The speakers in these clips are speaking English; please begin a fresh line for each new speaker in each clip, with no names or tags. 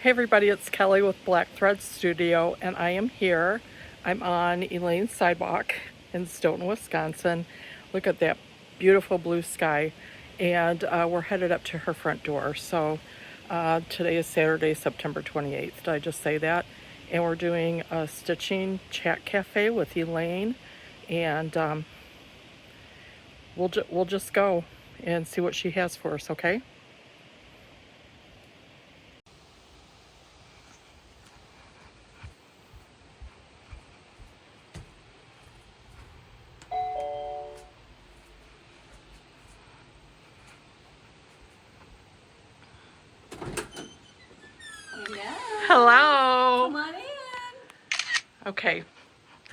Hey everybody, it's Kelly with Black Thread Studio, and I am here. I'm on Elaine's sidewalk in Stoughton, Wisconsin. Look at that beautiful blue sky, and we're headed up to her front door. So today is Saturday, September 28th. Did I just say that? And we're doing a stitching chat cafe with Elaine, and we'll just go and see what she has for us. Okay?
Yeah.
Hello.
Come on in.
Okay.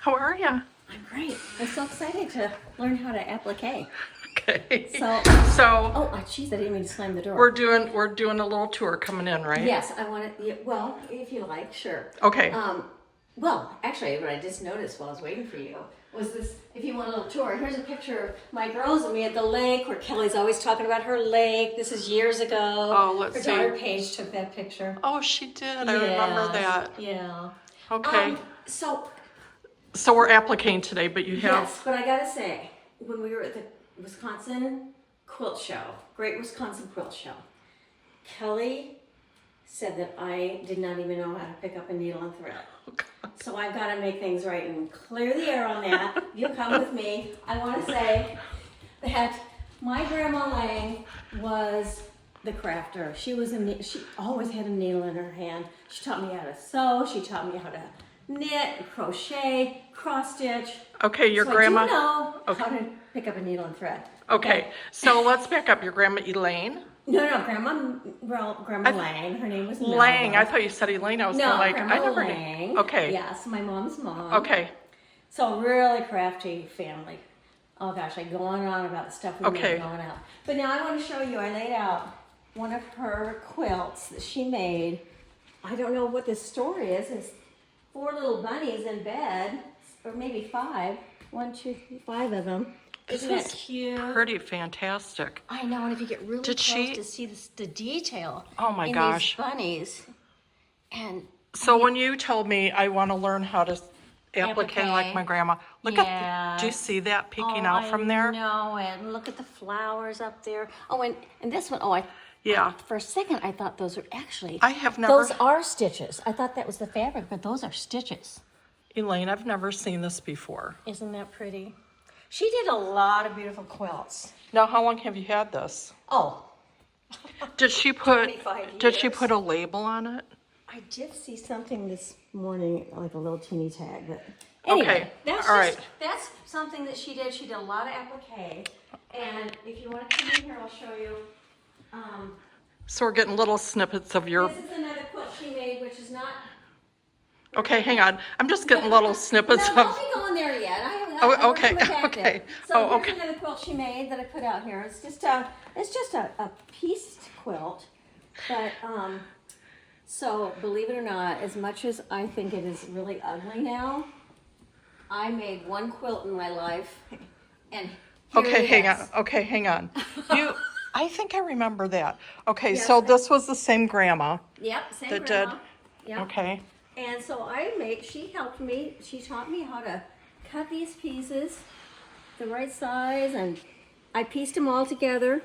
How are ya?
I'm great. I'm so excited to learn how to applique.
Okay.
So,
So
geez, I didn't mean to slam the door.
we're doing a little tour coming in, right?
Yes, I want to. Well, if you like, sure.
Okay.
Well, actually, what I just noticed while I was waiting for you was this. If you want a little tour, here's a picture of my girls and me at the lake, where Kelly's always talking about her lake. This is years ago.
Oh, let's see.
Her daughter Paige took that picture.
Oh, she did. I remember that.
Yeah.
Okay.
So
we're appliquing today, but you have.
yes, but I gotta say, when we were at the Wisconsin Quilt Show, Great Wisconsin Quilt Show, Kelly said that I did not even know how to pick up a needle and thread. So I've got to make things right and clear the air on that. You come with me. I want to say that my grandma Elaine was the crafter. She always had a needle in her hand. She taught me how to sew. She taught me how to knit, crochet, cross stitch.
Okay, your
so
grandma.
I do know how to pick up a needle and thread.
Okay, so let's back up. Your grandma Elaine.
No, Grandma Lang. Her name was
Lang.
Melba.
I thought you said Elaine. I was
No,
like,
Grandma
I never
Lang.
knew. Okay.
Yes, my mom's mom.
Okay.
So really crafty family. Oh gosh, I go on and on about the stuff we made growing up. But now I want to show you. I laid out one of her quilts that she made. I don't know what this story is. It's 4 little bunnies in bed, or maybe 5. 1, 2, 3, 5 of them. Isn't that cute?
Pretty fantastic.
I know, and if you get really close to see the detail
my gosh.
these bunnies. And
so when you told me I want to learn how to applique like my grandma, look at, do you see that peeking out from there?
No, and look at the flowers up there. Oh, and this one, for a second I thought those were actually,
I have never,
those are stitches. I thought that was the fabric, but those are stitches.
Elaine, I've never seen this before.
Isn't that pretty? She did a lot of beautiful quilts.
Now, how long have you had this?
Oh.
Did she put
25 years.
Did she put a label on it?
I did see something this morning, like a little teeny tag. But anyway,
okay.
That's something that she did. She did a lot of applique. And if you want to come in here, I'll show you.
So we're getting little snippets of your.
This is another quilt she made, which is not.
Okay, hang on. I'm just getting little snippets
No,
of.
don't be going there yet.
Okay.
So here's another quilt she made that I put out here. It's just a pieced quilt, but so believe it or not, as much as I think it is really ugly now, I made one quilt in my life, and
hang on. Okay, hang on. I think I remember that. Okay, yes, so this was the same grandma.
Yep, same
that
grandma.
Did.
Yep.
Okay.
And so she helped me. She taught me how to cut these pieces the right size, and I pieced them all together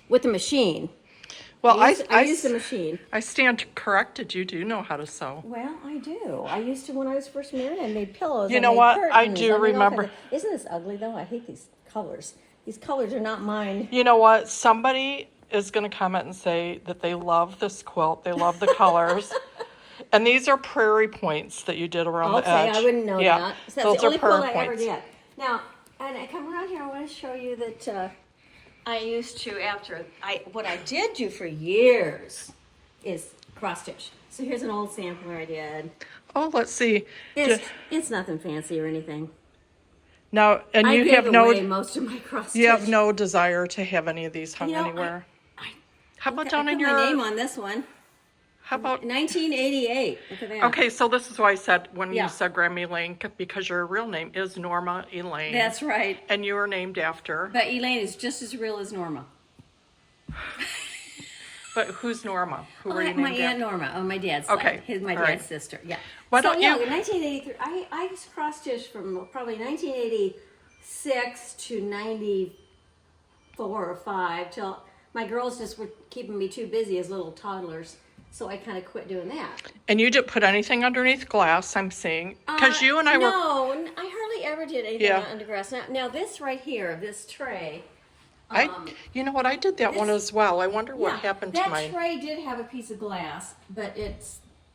with the machine.
Well,
I used the machine.
I stand corrected. You do know how to sew.
Well, I do. I used to when I was first married. I made pillows.
You know what?
Curtains.
I do remember.
Isn't this ugly though? I hate these colors. These colors are not mine.
You know what? Somebody is going to comment and say that they love this quilt. They love the colors. And these are prairie points that you did around the edge.
I wouldn't know that. So
those
that's the only
are prairie
quilt I ever
points.
did. Now, and I come around here, I want to show you that I used to, what I did do for years is cross stitch. So here's an old sampler I did.
Oh, let's see.
It's nothing fancy or anything.
Now, and
I
you
gave
have
away most of my cross stitch.
You have no desire to have any of these hung anywhere. How about down in your?
I put my name on this one.
How about
1988? Look at that.
Okay, so this is why I said when you said Grandma Elaine, because your real name is Norma Elaine.
That's right.
And you were named after.
But Elaine is just as real as Norma.
But who's Norma? Who were you
My
named
Aunt
after?
Norma on my dad's
Okay,
side. My
all right.
dad's sister. Yeah.
Why
so
don't
yeah,
you-
in 1983, I cross stitched from probably 1986 to 94 or 5 till my girls just were keeping me too busy as little toddlers. So I kind of quit doing that.
And you didn't put anything underneath glass, I'm seeing. Because you and I were...
No, I hardly ever did anything
Yeah.
under grass. Now this right here, this tray.
You know what, I did that one as well. I wonder what happened to
that
mine.
tray did have a piece of glass, but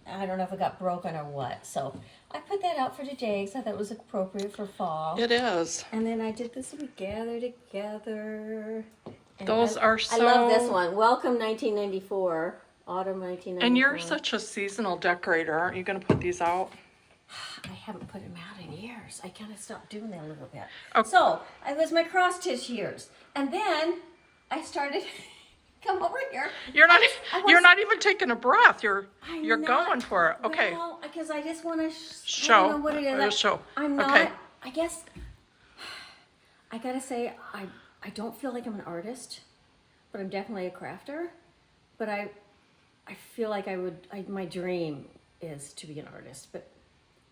I don't know if it got broken or what. So I put that out for today because I thought it was appropriate for fall.
It is.
And then I did this we gather together. And
Those are
I love this
so-
one. Welcome 1994, autumn 1994.
And you're such a seasonal decorator. Aren't you going to put these out?
I haven't put them out in years. I kind of stopped doing that a little bit.
Okay.
So it was my cross stitch years, and then I started. Come over here.
You're not.
I was-
You're not even taking a breath. You're
I'm not-
going for it. Okay.
Well, because I just want to
Show.
I don't know what it is.
Show.
I'm not.
Okay.
I guess I gotta say I don't feel like I'm an artist, but I'm definitely a crafter. But I feel like my dream is to be an artist, but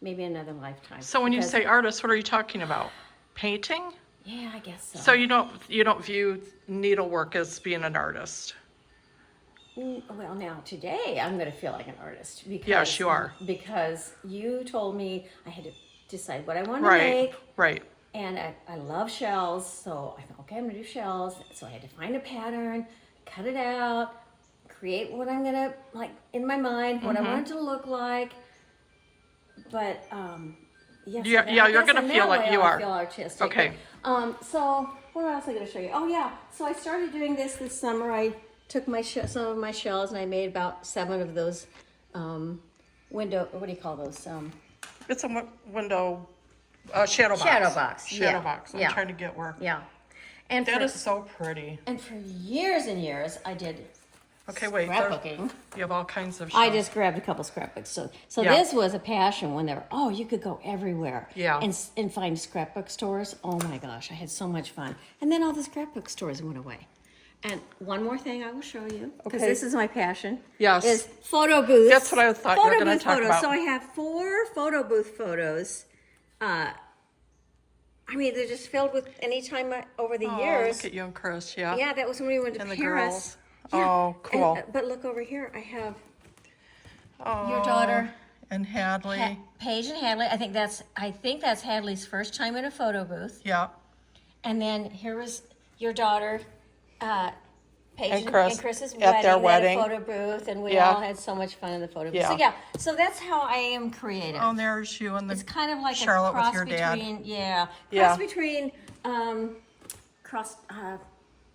maybe another lifetime.
So when you
Because-
say artist, what are you talking about? Painting?
yeah, I guess so.
So you don't view needlework as being an artist?
Well, now today I'm going to feel like an artist because
Yes, you are.
Because you told me I had to decide what I wanted to
Right.
make,
Right.
and I love shells, so I thought, okay, I'm going to do shells. So I had to find a pattern, cut it out, create what I'm going to like in my mind, what I want it to look like. But yes,
Yeah,
I
yeah, you're
guess
gonna
in
feel
that
like
way
you
I'll
are.
feel artistic.
Okay.
So what else am I going to show you? Oh yeah, so I started doing this summer. I took some of my shells and I made about 7 of those window. What do you call those?
It's a window shadow box.
Shadow box.
Shadow
Yeah.
box. I'm
Yeah.
trying to get where.
Yeah. And
That
for,
is so pretty.
and for years and years I did
Okay, wait.
scrapbooking.
You have all kinds of.
I
shells.
just grabbed a couple scrapbooks. So
Yeah.
this was a passion when they were, you could go everywhere.
Yeah.
And find scrapbook stores. Oh my gosh, I had so much fun. And then all the scrapbook stores went away. And one more thing I will show you, because
Okay.
this is my passion.
Yes.
Is photo booths.
That's what I thought you were
Photo
gonna
booth
talk
photos.
about.
So I have 4 photo booth photos. I mean, they're just filled with over the
Oh,
years.
look at you and Chris. Yeah.
Yeah, that was when we went to
And the
Paris.
girls.
Yeah.
Oh, cool.
But look over here. I have
Oh,
your daughter,
and Hadley.
Paige and Hadley. I think that's Hadley's first time in a photo booth.
Yeah.
And then here was your daughter, Paige
And
Chris's
at their
wedding.
wedding.
They had a photo booth, and we
Yeah.
all had so much fun in the photo booth.
Yeah.
So that's how I am creative.
Oh, there's you and the.
It's kind of like
Charlotte
a cross
with your dad.
between,
Yeah.
between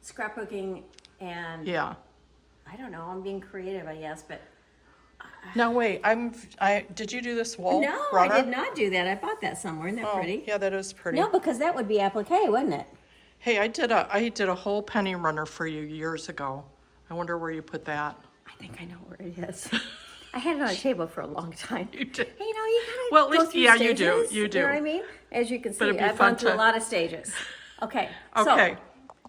scrapbooking and
Yeah.
I don't know. I'm being creative, I guess, but
No, wait. Did you do this wool?
no,
runner?
I did not do that. I bought that somewhere. Isn't that
Oh,
pretty?
yeah, that is pretty.
No, because that would be applique, wouldn't it?
Hey, I did a whole penny runner for you years ago. I wonder where you put that.
I think I know where it is. I had it on a table for a long time.
You did.
Hey, you know, you kind of
Well, at
go
least-
through
yeah, you do,
stages,
you do.
know what I mean? As you can see,
it'd be
I've
fun
gone through
to-
a lot of stages. Okay. So
Okay.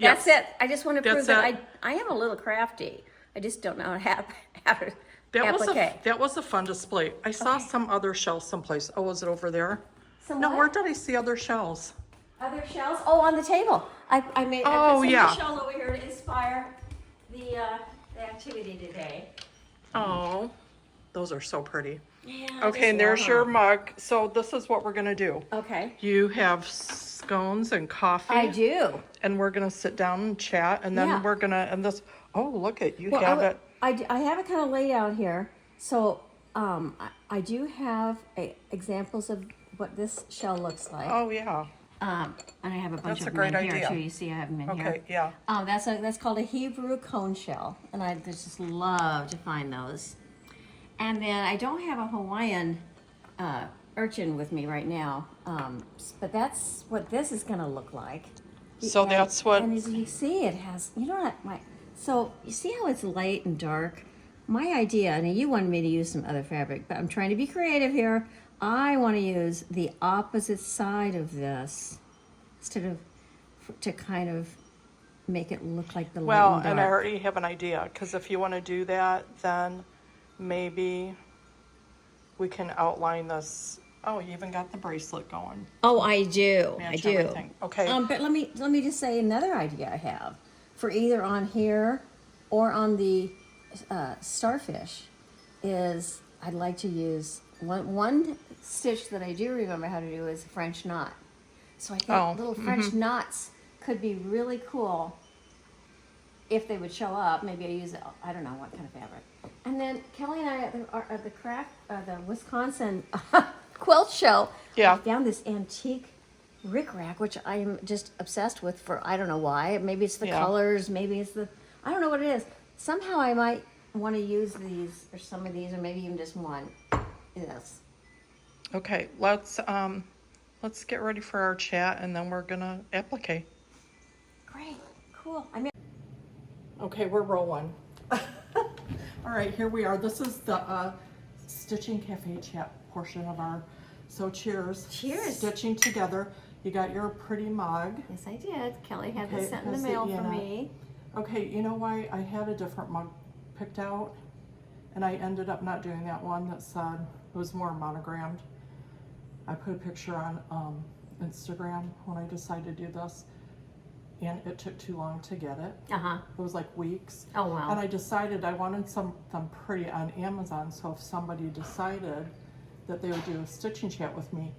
that's
Yes.
it. I just want to prove
That's
that
it.
I am a little crafty. I just don't know how to
That was
applique.
that was a fun display. I saw some other shells someplace. Oh, was it over there?
Some
No,
what?
where did I see other shells?
Other shells? Oh, on the table. I made
Oh,
I put
yeah.
some shell over here to inspire the activity today.
Oh, those are so pretty.
Yeah. I
Okay,
just
and there's
love
your
them.
mug. So this is what we're gonna do.
Okay.
You have scones and coffee.
I do.
And we're gonna sit down and chat, and then
Yeah.
we're gonna and this. Oh, look at you
Well,
have it.
I have it kind of laid out here. So I do have examples of what this shell looks like.
Oh yeah.
And I have a bunch
That's a
of them in
great
here
idea.
too. You see, I have them in here.
Okay. Yeah.
That's called a Hebrew cone shell, and I just love to find those. And then I don't have a Hawaiian urchin with me right now, but that's what this is going to look like.
So
And-
that's what-
And as you see, it has. You know what? So you see how it's light and dark. My idea, and you wanted me to use some other fabric, but I'm trying to be creative here. I want to use the opposite side of this instead of to kind of make it look like the light
Well,
and
and I
dark.
already have an idea, because if you want to do that, then maybe we can outline this. Oh, you even got the bracelet going.
Oh, I do. I
Match
do.
everything. Okay.
But let me just say another idea I have for either on here or on the starfish is I'd like to use one stitch that I do remember how to do is French knot. So I think
Oh,
little French knots could be really cool if they would show up. Maybe I use I don't know what kind of fabric. And then Kelly and I at the the Wisconsin quilt show,
Yeah.
I found this antique rickrack, which I am just obsessed with for I don't know why. Maybe it's the
Yeah.
colors, maybe it's the I don't know what it is. Somehow I might want to use these or some of these or maybe even just one. Yes.
Okay, let's get ready for our chat, and then we're gonna applique.
Great. Cool. I mean
Okay, we're rolling. All right, here we are. This is the Stitching Cafe chat portion of our, so cheers.
Cheers.
Stitching together. You got your pretty mug.
yes, I did. Kelly had
Okay,
this sent in the
has the
mail
E
for
in it.
me.
Okay, you know why I had a different mug picked out, and I ended up not doing that one that said, it was more monogrammed. I put a picture on Instagram when I decided to do this, and it took too long to get it.
Uh-huh.
It was like weeks.
Oh, wow.
And I decided I wanted something pretty on Amazon, so if somebody decided that they would do a stitching chat with me,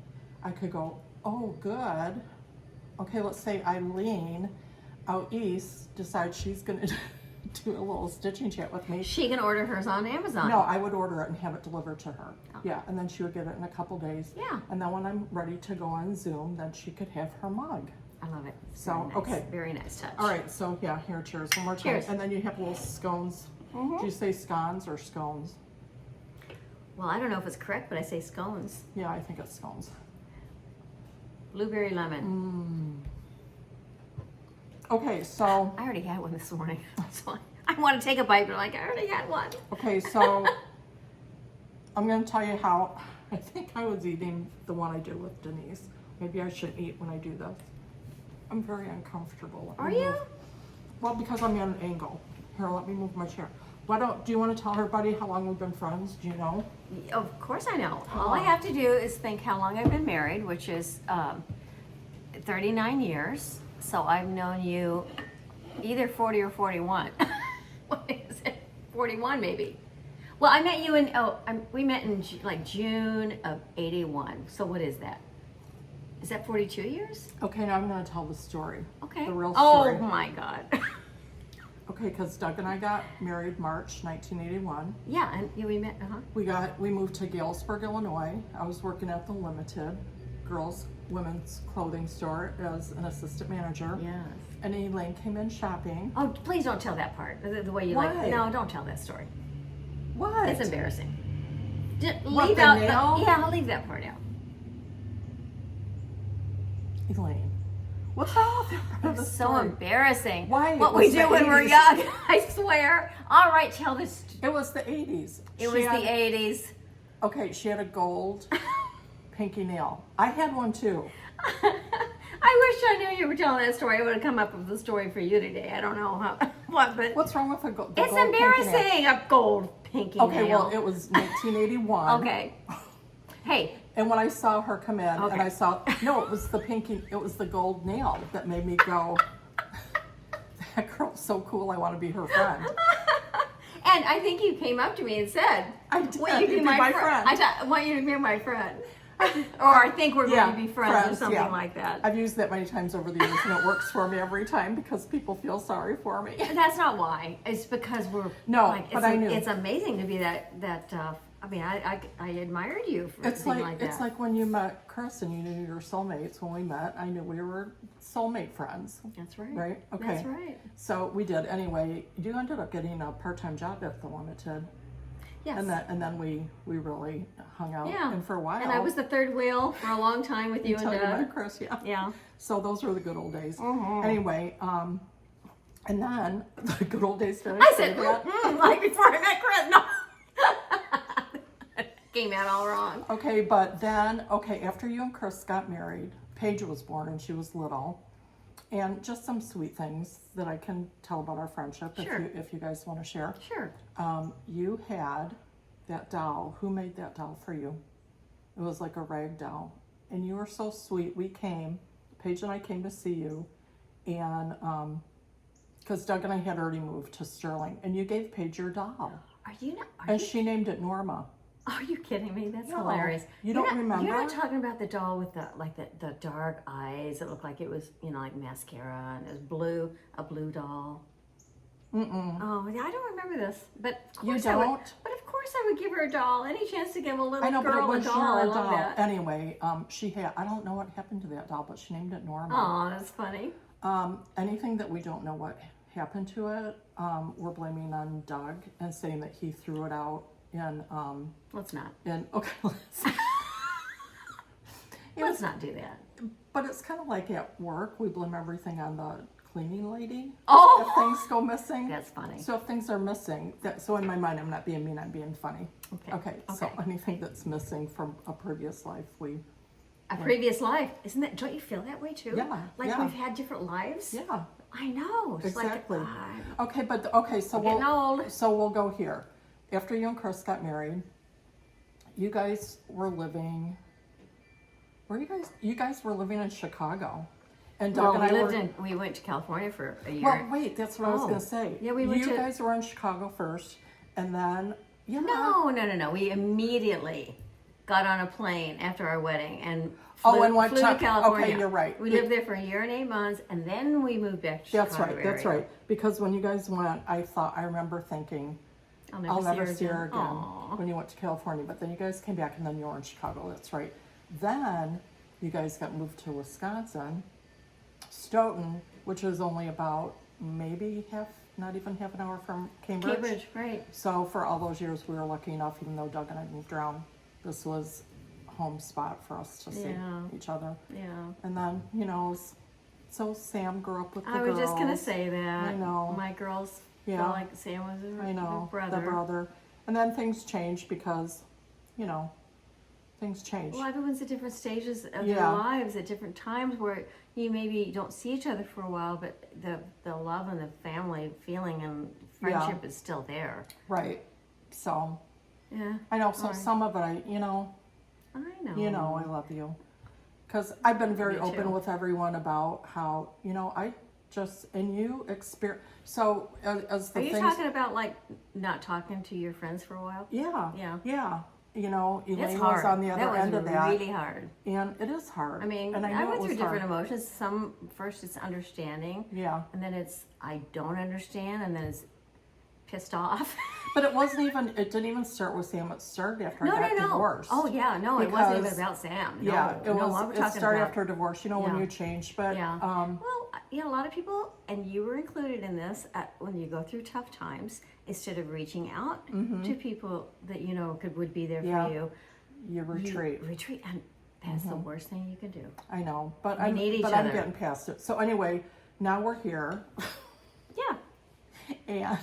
I could go, oh, good. Okay, let's say Elaine out east decides she's gonna do a little stitching chat with me.
She can order hers on Amazon.
No, I would order it and have it delivered to her.
Oh.
Yeah, and then she would get it in a couple days.
Yeah.
And then when I'm ready to go on Zoom, then she could have her mug.
I love it.
So,
Very nice.
okay.
Very nice touch.
All right, so yeah, here, cheers. One more time.
Cheers.
And then you have little scones. Do you say scones or scones?
Well, I don't know if it's correct, but I say scones.
Yeah, I think it's scones.
Blueberry lemon.
Okay, so
I already had one this morning. So I want to take a bite, but like I already had one.
okay, so I'm gonna tell you how I think I was eating the one I did with Denise. Maybe I shouldn't eat when I do this. I'm very uncomfortable.
Are you?
Well, because I'm at an angle. Here, let me move my chair. Do you want to tell everybody how long we've been friends? Do you know?
Of course I know. All I have to do is think how long I've been married, which is 39 years. So I've known you either 40 or 41. What is it? 41 maybe. Well, I met you in, we met in like June of 81. So what is that? Is that 42 years?
Okay, now I'm going to tell the story.
Okay.
The real story.
Oh my God.
Okay, because Doug and I got married March 1981.
Yeah, and we met,
We moved to Galesburg, Illinois. I was working at the Limited women's clothing store as an assistant manager.
Yes.
And Elaine came in shopping.
Oh, please don't tell that part. The way you
Why?
like. No, don't tell that story.
What?
It's embarrassing.
What,
Leave
the
out.
nail?
Yeah, I'll leave that part out.
Elaine, what's wrong with that?
It's so embarrassing.
Why?
What
It
we
was
do
the
when we're
80s.
young. I swear. All right, tell this.
It was the 80s.
It was the 80s.
Okay, she had a gold pinky nail. I had one too.
I wish I knew you were telling that story. I would have come up with the story for you today. I don't know how, what, but
What's wrong with the
it's
gold pinky nail?
embarrassing. A gold pinky
Okay,
nail.
well, it was 1981.
Okay. Hey,
And when I saw her come in,
Okay.
and I saw, no, it was the gold nail that made me go, that girl's so cool, I want to be her friend.
and I think you came up to me and said,
I did.
"Will you be
You'd
my friend? I want you to be my friend." Or I think we're going to be friends or something like that.
I've used that many times over the years, and it works for me every time because people feel sorry for me.
And that's not why. It's because we're
No,
like,
but I knew.
it's amazing to be that I mean, I admired you for
It's
being
like,
like that.
it's like when you met Chris and you knew you were soulmates. When we met, I knew we were soulmate friends.
That's right.
Right? Okay.
That's right.
So we did. Anyway, you ended up getting a part-time job at the Limited.
Yes.
And then we really hung out.
Yeah.
And for a while.
And I was the third wheel for a long time with you and
until you
Doug.
met Chris, yeah.
Yeah.
So those were the good old days.
Mhm.
Anyway, and then the good old days started.
I said, like before I met Chris. No. Came out all wrong.
Okay, but then, after you and Chris got married, Paige was born and she was little. And just some sweet things that I can tell about our friendship
Sure.
if you guys want to share.
Sure.
You had that doll. Who made that doll for you? It was like a rag doll. And you were so sweet. Paige and I came to see you, and because Doug and I had already moved to Sterling, and you gave Paige your doll.
Are you not?
And she named it Norma.
Are you kidding me? That's
No,
hilarious.
you don't remember?
You're not talking about the doll with the dark eyes. It looked like it was, like mascara, and it was blue, a blue doll. Oh, yeah, I don't remember this, but of course
You don't?
But of course I would give her a doll. Any chance to give a little
I know,
girl
but it
a
was
doll? I
your
love
doll.
that.
Anyway, I don't know what happened to that doll, but she named it Norma.
Oh, that's funny.
Anything that we don't know what happened to it, we're blaming on Doug and saying that he threw it out in,
Let's not.
okay,
Let's not do that.
but it's kind of like at work, we blame everything on the cleaning lady.
Oh!
If things go missing.
That's funny.
So if things are missing, so in my mind, I'm not being mean, I'm being funny.
Okay.
So anything that's missing from a previous life,
A previous life, isn't that? Don't you feel that way too?
Yeah,
Like
yeah.
we've had different lives.
yeah.
I know. It's
Exactly.
Like,
So
getting old.
So we'll go here. After you and Chris got married, you guys were living. Where you guys were living in Chicago, and Doug and I
we went to California for a year.
Well, wait, that's what I was going to say.
Yeah, we went
You guys were in Chicago first, and then
No. We immediately got on a plane after our wedding and
went
flew to California.
Okay, you're right.
We lived there for a year and 8 months, and then we moved back to Chicago.
That's right. Because when you guys went, I remember thinking, I'll never see her again
Aw.
when you went to California. But then you guys came back, and then you were in Chicago. That's right. Then you guys got moved to Wisconsin, Stoughton, which is only about maybe not even half an hour from Cambridge.
Cambridge, right.
So for all those years, we were lucky enough, even though Doug and I moved around, this was home spot for us to see each other.
Yeah.
And then, so Sam grew up with the
I
girls.
was just going to say that.
I know.
My girls
Yeah.
felt like Sam was her brother.
the brother. And then things changed because, things changed.
Well, everyone's at different stages of
Yeah.
their lives at different times where you maybe don't see each other for a while, but the love and the family feeling and friendship is still there.
Right. So,
Yeah.
I know, so
Right.
some of it, I
know.
I love you. Because I've been very
Me
open
too.
with everyone about how, and you experience, so as the
Are you
things.
talking about like not talking to your friends for a while?
Yeah.
Yeah.
Yeah. Elaine
It's
was
hard.
on the other end of that.
Really hard.
And it is hard.
I mean,
and
I
know
went
it
through
was
different
hard.
emotions. First it's understanding,
Yeah.
and then it's I don't understand, and then it's pissed off.
But it didn't even start with Sam. It started after I got
No.
divorced.
Oh yeah, no, it wasn't even
Because-
about Sam.
Yeah,
no, we're
it
talking
started
about,
after divorce, when
Yeah.
you changed. But,
Yeah. Well, a lot of people, and you were included in this, when you go through tough times, instead of reaching out to people that would be there
Mm-hmm. Yeah.
for you,
you retreat.
You retreat, and that's the worst thing you can do.
I know, but
We need each
I'm
other.
getting past it. So anyway, now we're here.
Yeah.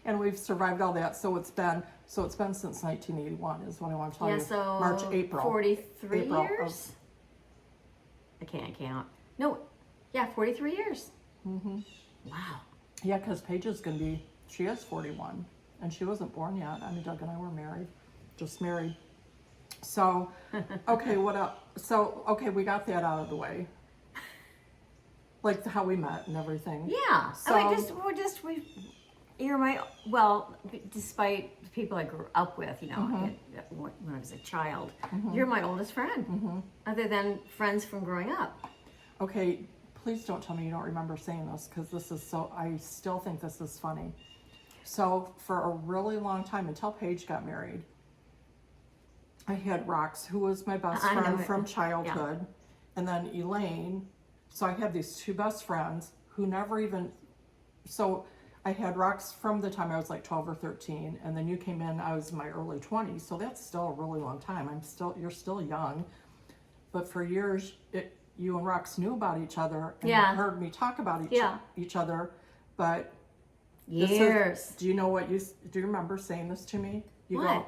And we've survived all that. So it's been since 1981 is what I want to tell
Yeah,
you.
so
March, April.
43
April
years? I can't count. No, 43 years.
Mm-hmm.
Wow.
Yeah, because Paige is going to be, she is 41, and she wasn't born yet. I mean, Doug and I were married, just married. So, okay, what else? So, okay, we got that out of the way. Like how we met and everything.
Yeah.
So,
despite the people I grew up with, when I was a child, you're my oldest friend, other than friends from growing up.
okay, please don't tell me you don't remember saying this, because I still think this is funny. So, for a really long time, until Paige got married, I had Rox, who was my best
I know
friend
it.
from childhood, and then Elaine. So I had these two best friends who never even, so I had Rox from the time I was like 12 or 13, and then you came in, I was in my early 20s, so that's still a really long time. You're still young, but for years, you and Rox knew about each other and heard me talk about each other, but
Years.
do you remember saying this to me?
What?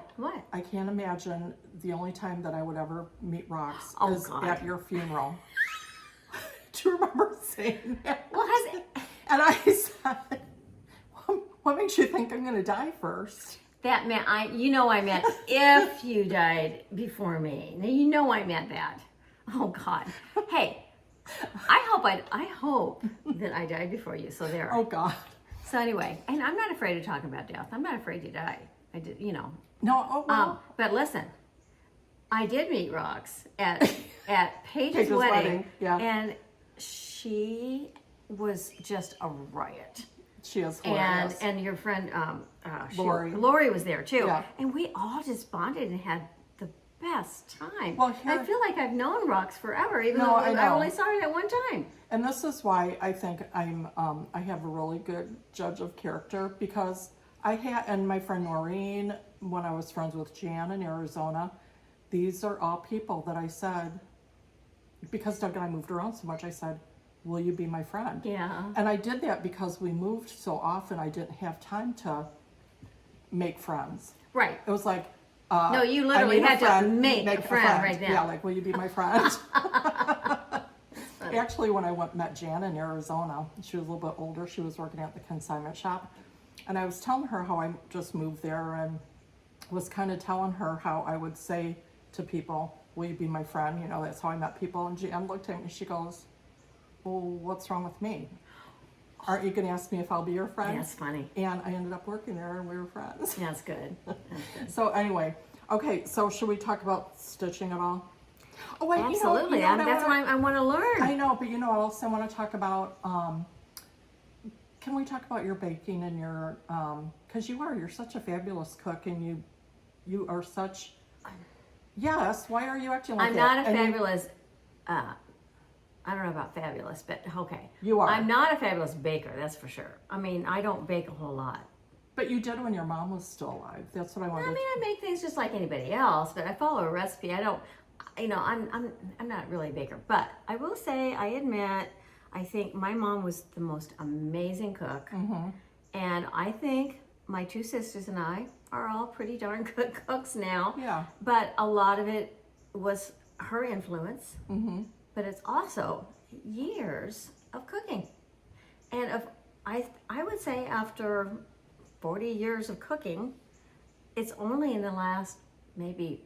I can't imagine the only time that I would ever meet Rox is
God.
at your funeral. Do you remember saying that.
Well, has it,
And I said, what makes you think I'm going to die first?
that meant I meant if you died before me. Now you know I meant that. Oh God. Hey, I hope that I died before you. So there.
Oh, God.
So anyway, and I'm not afraid of talking about death. I'm not afraid to die. I did,
No, oh, well.
But listen, I did meet Rox at Paige's wedding,
yeah.
and she was just a riot.
She is hilarious.
And your friend
Lori
was there too,
Yeah.
and we all just bonded and had the best time.
Well,
I feel like I've known Rox forever, even
No,
though
I
I
know.
only saw her that one time.
And this is why I think I have a really good judge of character, because and my friend Noreen, when I was friends with Jan in Arizona, these are all people that I said, because Doug and I moved around so much, I said, will you be my friend?
Yeah.
And I did that because we moved so often, I didn't have time to make friends.
Right.
It was like,
No, you
I
literally
need
had to
friend,
make a friend right then.
Yeah, like, will you be my friend? Actually, when I met Jan in Arizona, she was a little bit older. She was working at the consignment shop. And I was telling her how I just moved there, and was kind of telling her how I would say to people, will you be my friend? You know, that's how I met people. And Jan looked at me and she goes, well, what's wrong with me? Aren't you going to ask me if I'll be your friend?
That's funny.
And I ended up working there and we were friends.
That's good. That's good.
So anyway, okay, so should we talk about stitching at all? Oh, wait,
Absolutely. That's why I want to learn.
I know, but you know what else I want to talk about? Can we talk about your baking and your, because you're such a fabulous cook, and you are such, yes, why are you acting like
I'm
that?
not a fabulous, I don't know about fabulous, but okay.
You are.
I'm not a fabulous baker, that's for sure. I mean, I don't bake a whole lot.
But you did when your mom was still alive. That's what I wanted
I mean, I make things just like anybody else, but I follow a recipe. I don't, I'm not really a baker. But I will say, I admit, I think my mom was the most amazing cook.
Mm-hmm.
And I think my two sisters and I are all pretty darn good cooks now.
Yeah.
But a lot of it was her influence.
Mm-hmm.
But it's also years of cooking. And I would say after 40 years of cooking, it's only in the last maybe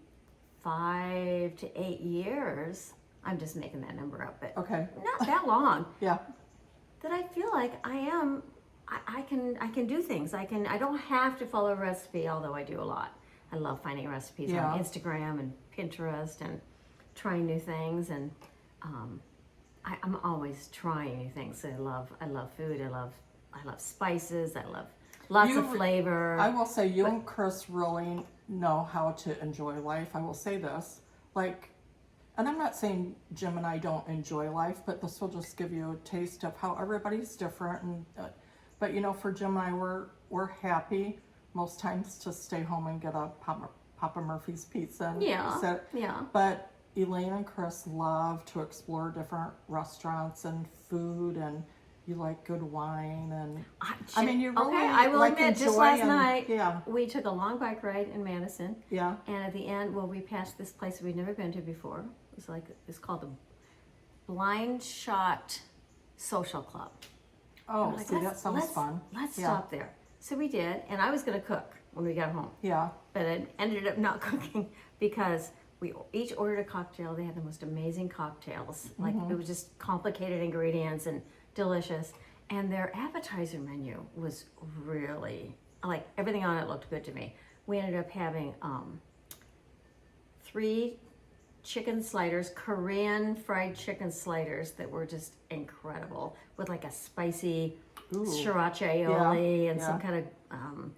5 to 8 years, I'm just making that number up, but
Okay.
not that long,
Yeah.
that I feel like I can do things. I don't have to follow a recipe, although I do a lot. I love finding recipes
Yeah.
on Instagram and Pinterest and trying new things, and I'm always trying new things. I love food. I love spices. I love lots of flavor.
I will say you and Chris really know how to enjoy life. I will say this, like, and I'm not saying Jim and I don't enjoy life, but this will just give you a taste of how everybody's different. And but you know, for Jim and I, we're happy most times to stay home and get a Papa Murphy's pizza. And sit.
Yeah.
But Elaine and Chris love to explore different restaurants and food, and you like good wine, and I mean, you really
I will admit, just last night,
yeah,
we took a long bike ride in Madison.
Yeah.
And at the end, we passed this place we'd never been to before. It's called the Blind Shot Social Club.
Oh,
Like,
see, that sounds fun.
Let's stop there. So we did, and I was going to cook when we got home.
Yeah.
But I ended up not cooking because we each ordered a cocktail. They had the most amazing cocktails. Like, it was just complicated ingredients and delicious. And their appetizer menu was really, like, everything on it looked good to me. We ended up having 3 chicken sliders, Korean fried chicken sliders that were just incredible, with like a spicy sriracha aioli and some kind of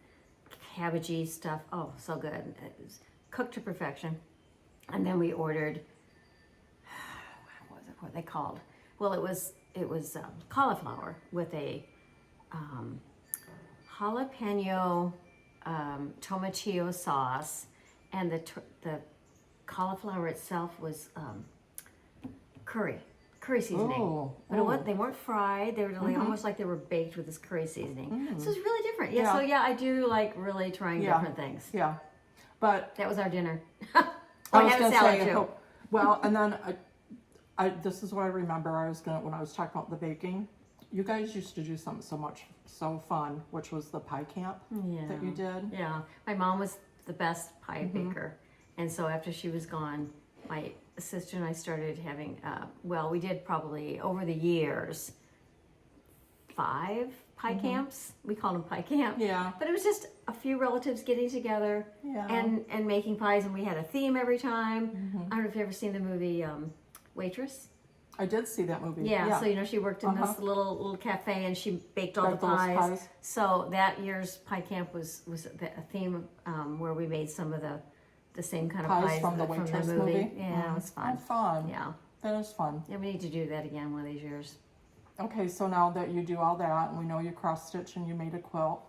cabbagey stuff. Oh, so good. It was cooked to perfection. And then we ordered, what are they called? Well, it was cauliflower with a jalapeno tomatillo sauce, and the cauliflower itself was curry seasoning. But they weren't fried. They were like, almost like they were baked with this curry seasoning. So it's really different. Yeah. So I do like really trying different things.
Yeah. But
that was our dinner.
I was
had a
gonna
salad
say,
too.
well, and then This is what I remember. When I was talking about the baking. You guys used to do something so fun, which was the pie camp that you did.
Yeah, my mom was the best pie baker, and so after she was gone, my sister and I started having. We did probably over the years 5 pie camps. We called them pie camp.
Yeah.
But it was just a few relatives getting together and making pies, and we had a theme every time. I don't know if you've ever seen the movie Waitress.
I did see that movie.
Yeah, so she worked in this little cafe and she baked all the pies. So that year's pie camp was a theme where we made some of the same kind of pies
from the Waitress movie.
Yeah, it was fun.
Oh, fun.
Yeah.
That is fun.
Yeah, we need to do that again one of these years.
Okay, so now that you do all that, and we know you cross stitch and you made a quilt,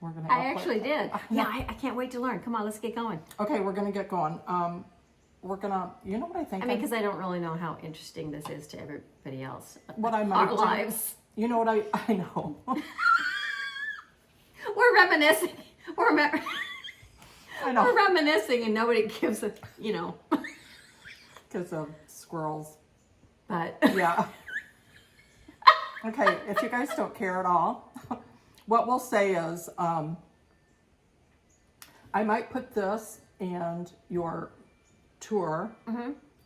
we're gonna.
I actually did. Yeah, I can't wait to learn. Come on, let's get going.
Okay, we're gonna get going. We're gonna. You know what I think?
I mean, because I don't really know how interesting this is to everybody else.
What I might
Our lives.
You know what I know.
We're reminiscing.
I know.
We're reminiscing, and nobody gives a
Because of squirrels.
But
yeah. Okay, if you guys don't care at all, what we'll say is, I might put this and your tour.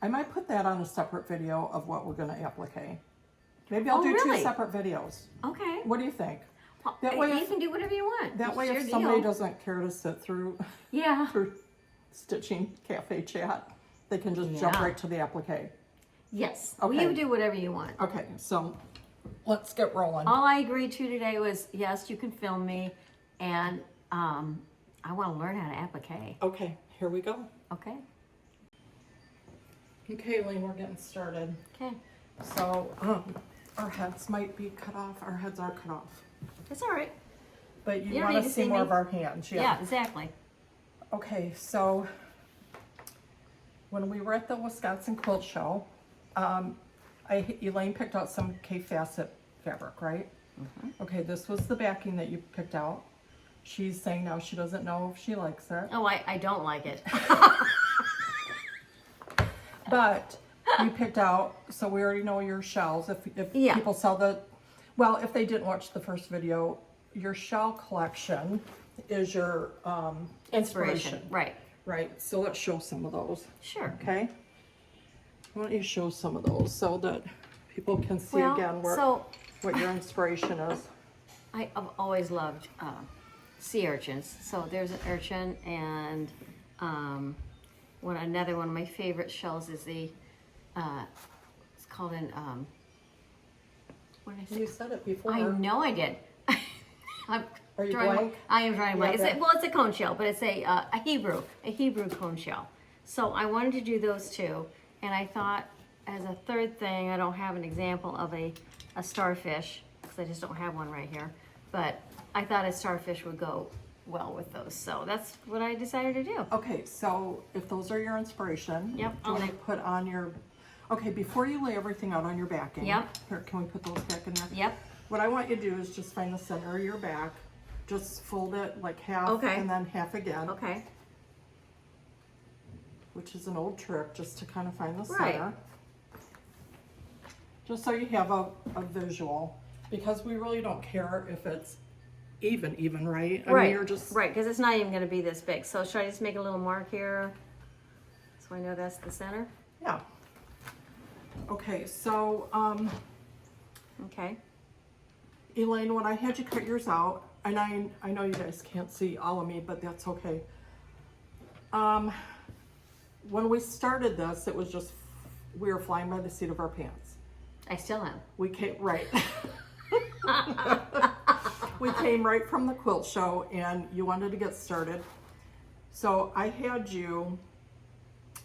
I might put that on a separate video of what we're going to applique. Maybe I'll do 2 separate videos.
Okay.
What do you think?
Well,
That way,
you can do whatever you want.
That way, if somebody doesn't care to sit through through stitching cafe chat, they can just jump right to the applique.
Yes.
Okay.
You do whatever you want.
Okay, so let's get rolling.
All I agreed to today was, yes, you can film me, and I want to learn how to applique.
Okay, here we go.
Okay.
Okay, Elaine, we're getting started.
Okay.
So, our heads might be cut off. Our heads are cut off.
It's all right.
But you
don't
want
need
to
to
see
see
more
me.
of our hands.
Yeah, exactly.
Okay, so when we were at the Wisconsin Quilt Show, Elaine picked out some K-facet fabric, right? Okay, this was the backing that you picked out. She's saying now she doesn't know if she likes it.
Oh, I don't like it.
But you picked out, so we already know your shells. If people sell if they didn't watch the first video, your shell collection is your inspiration.
Right.
Right, so let's show some of those.
Sure.
Okay? Why don't you show some of those so that people can see again what your inspiration is.
I've always loved sea urchins. So there's an urchin, and another one of my favorite shells is the it's called what did I say?
You said it before.
I know I did.
Are you blank?
I am drawing blank.
Yeah,
It's a cone shell, but it's a Hebrew cone shell. So I wanted to do those two, and I thought as a third thing, I don't have an example of a starfish because I just don't have one right here. But I thought a starfish would go well with those, so that's what I decided to do.
Okay, so if those are your inspiration,
Yep.
do you want to put on your? Okay, before you lay everything out on your backing.
Yep.
Here, can we put those back in there?
Yep.
What I want you to do is just find the center of your back. Just fold it like half and then half again.
Okay.
Which is an old trick, just to kind of find the
Right.
center. Just so you have a visual, because we really don't care if it's even, right? I mean, you're just
right, because it's not even going to be this big. So should I just make a little mark here so I know that's the center?
Yeah. Okay, so
Okay.
Elaine, when I had you cut yours out, and I know you guys can't see all of me, but that's okay. When we started this, it was just, we were flying by the seat of our pants.
I still am.
We came, right. We came right from the quilt show and you wanted to get started. So I had you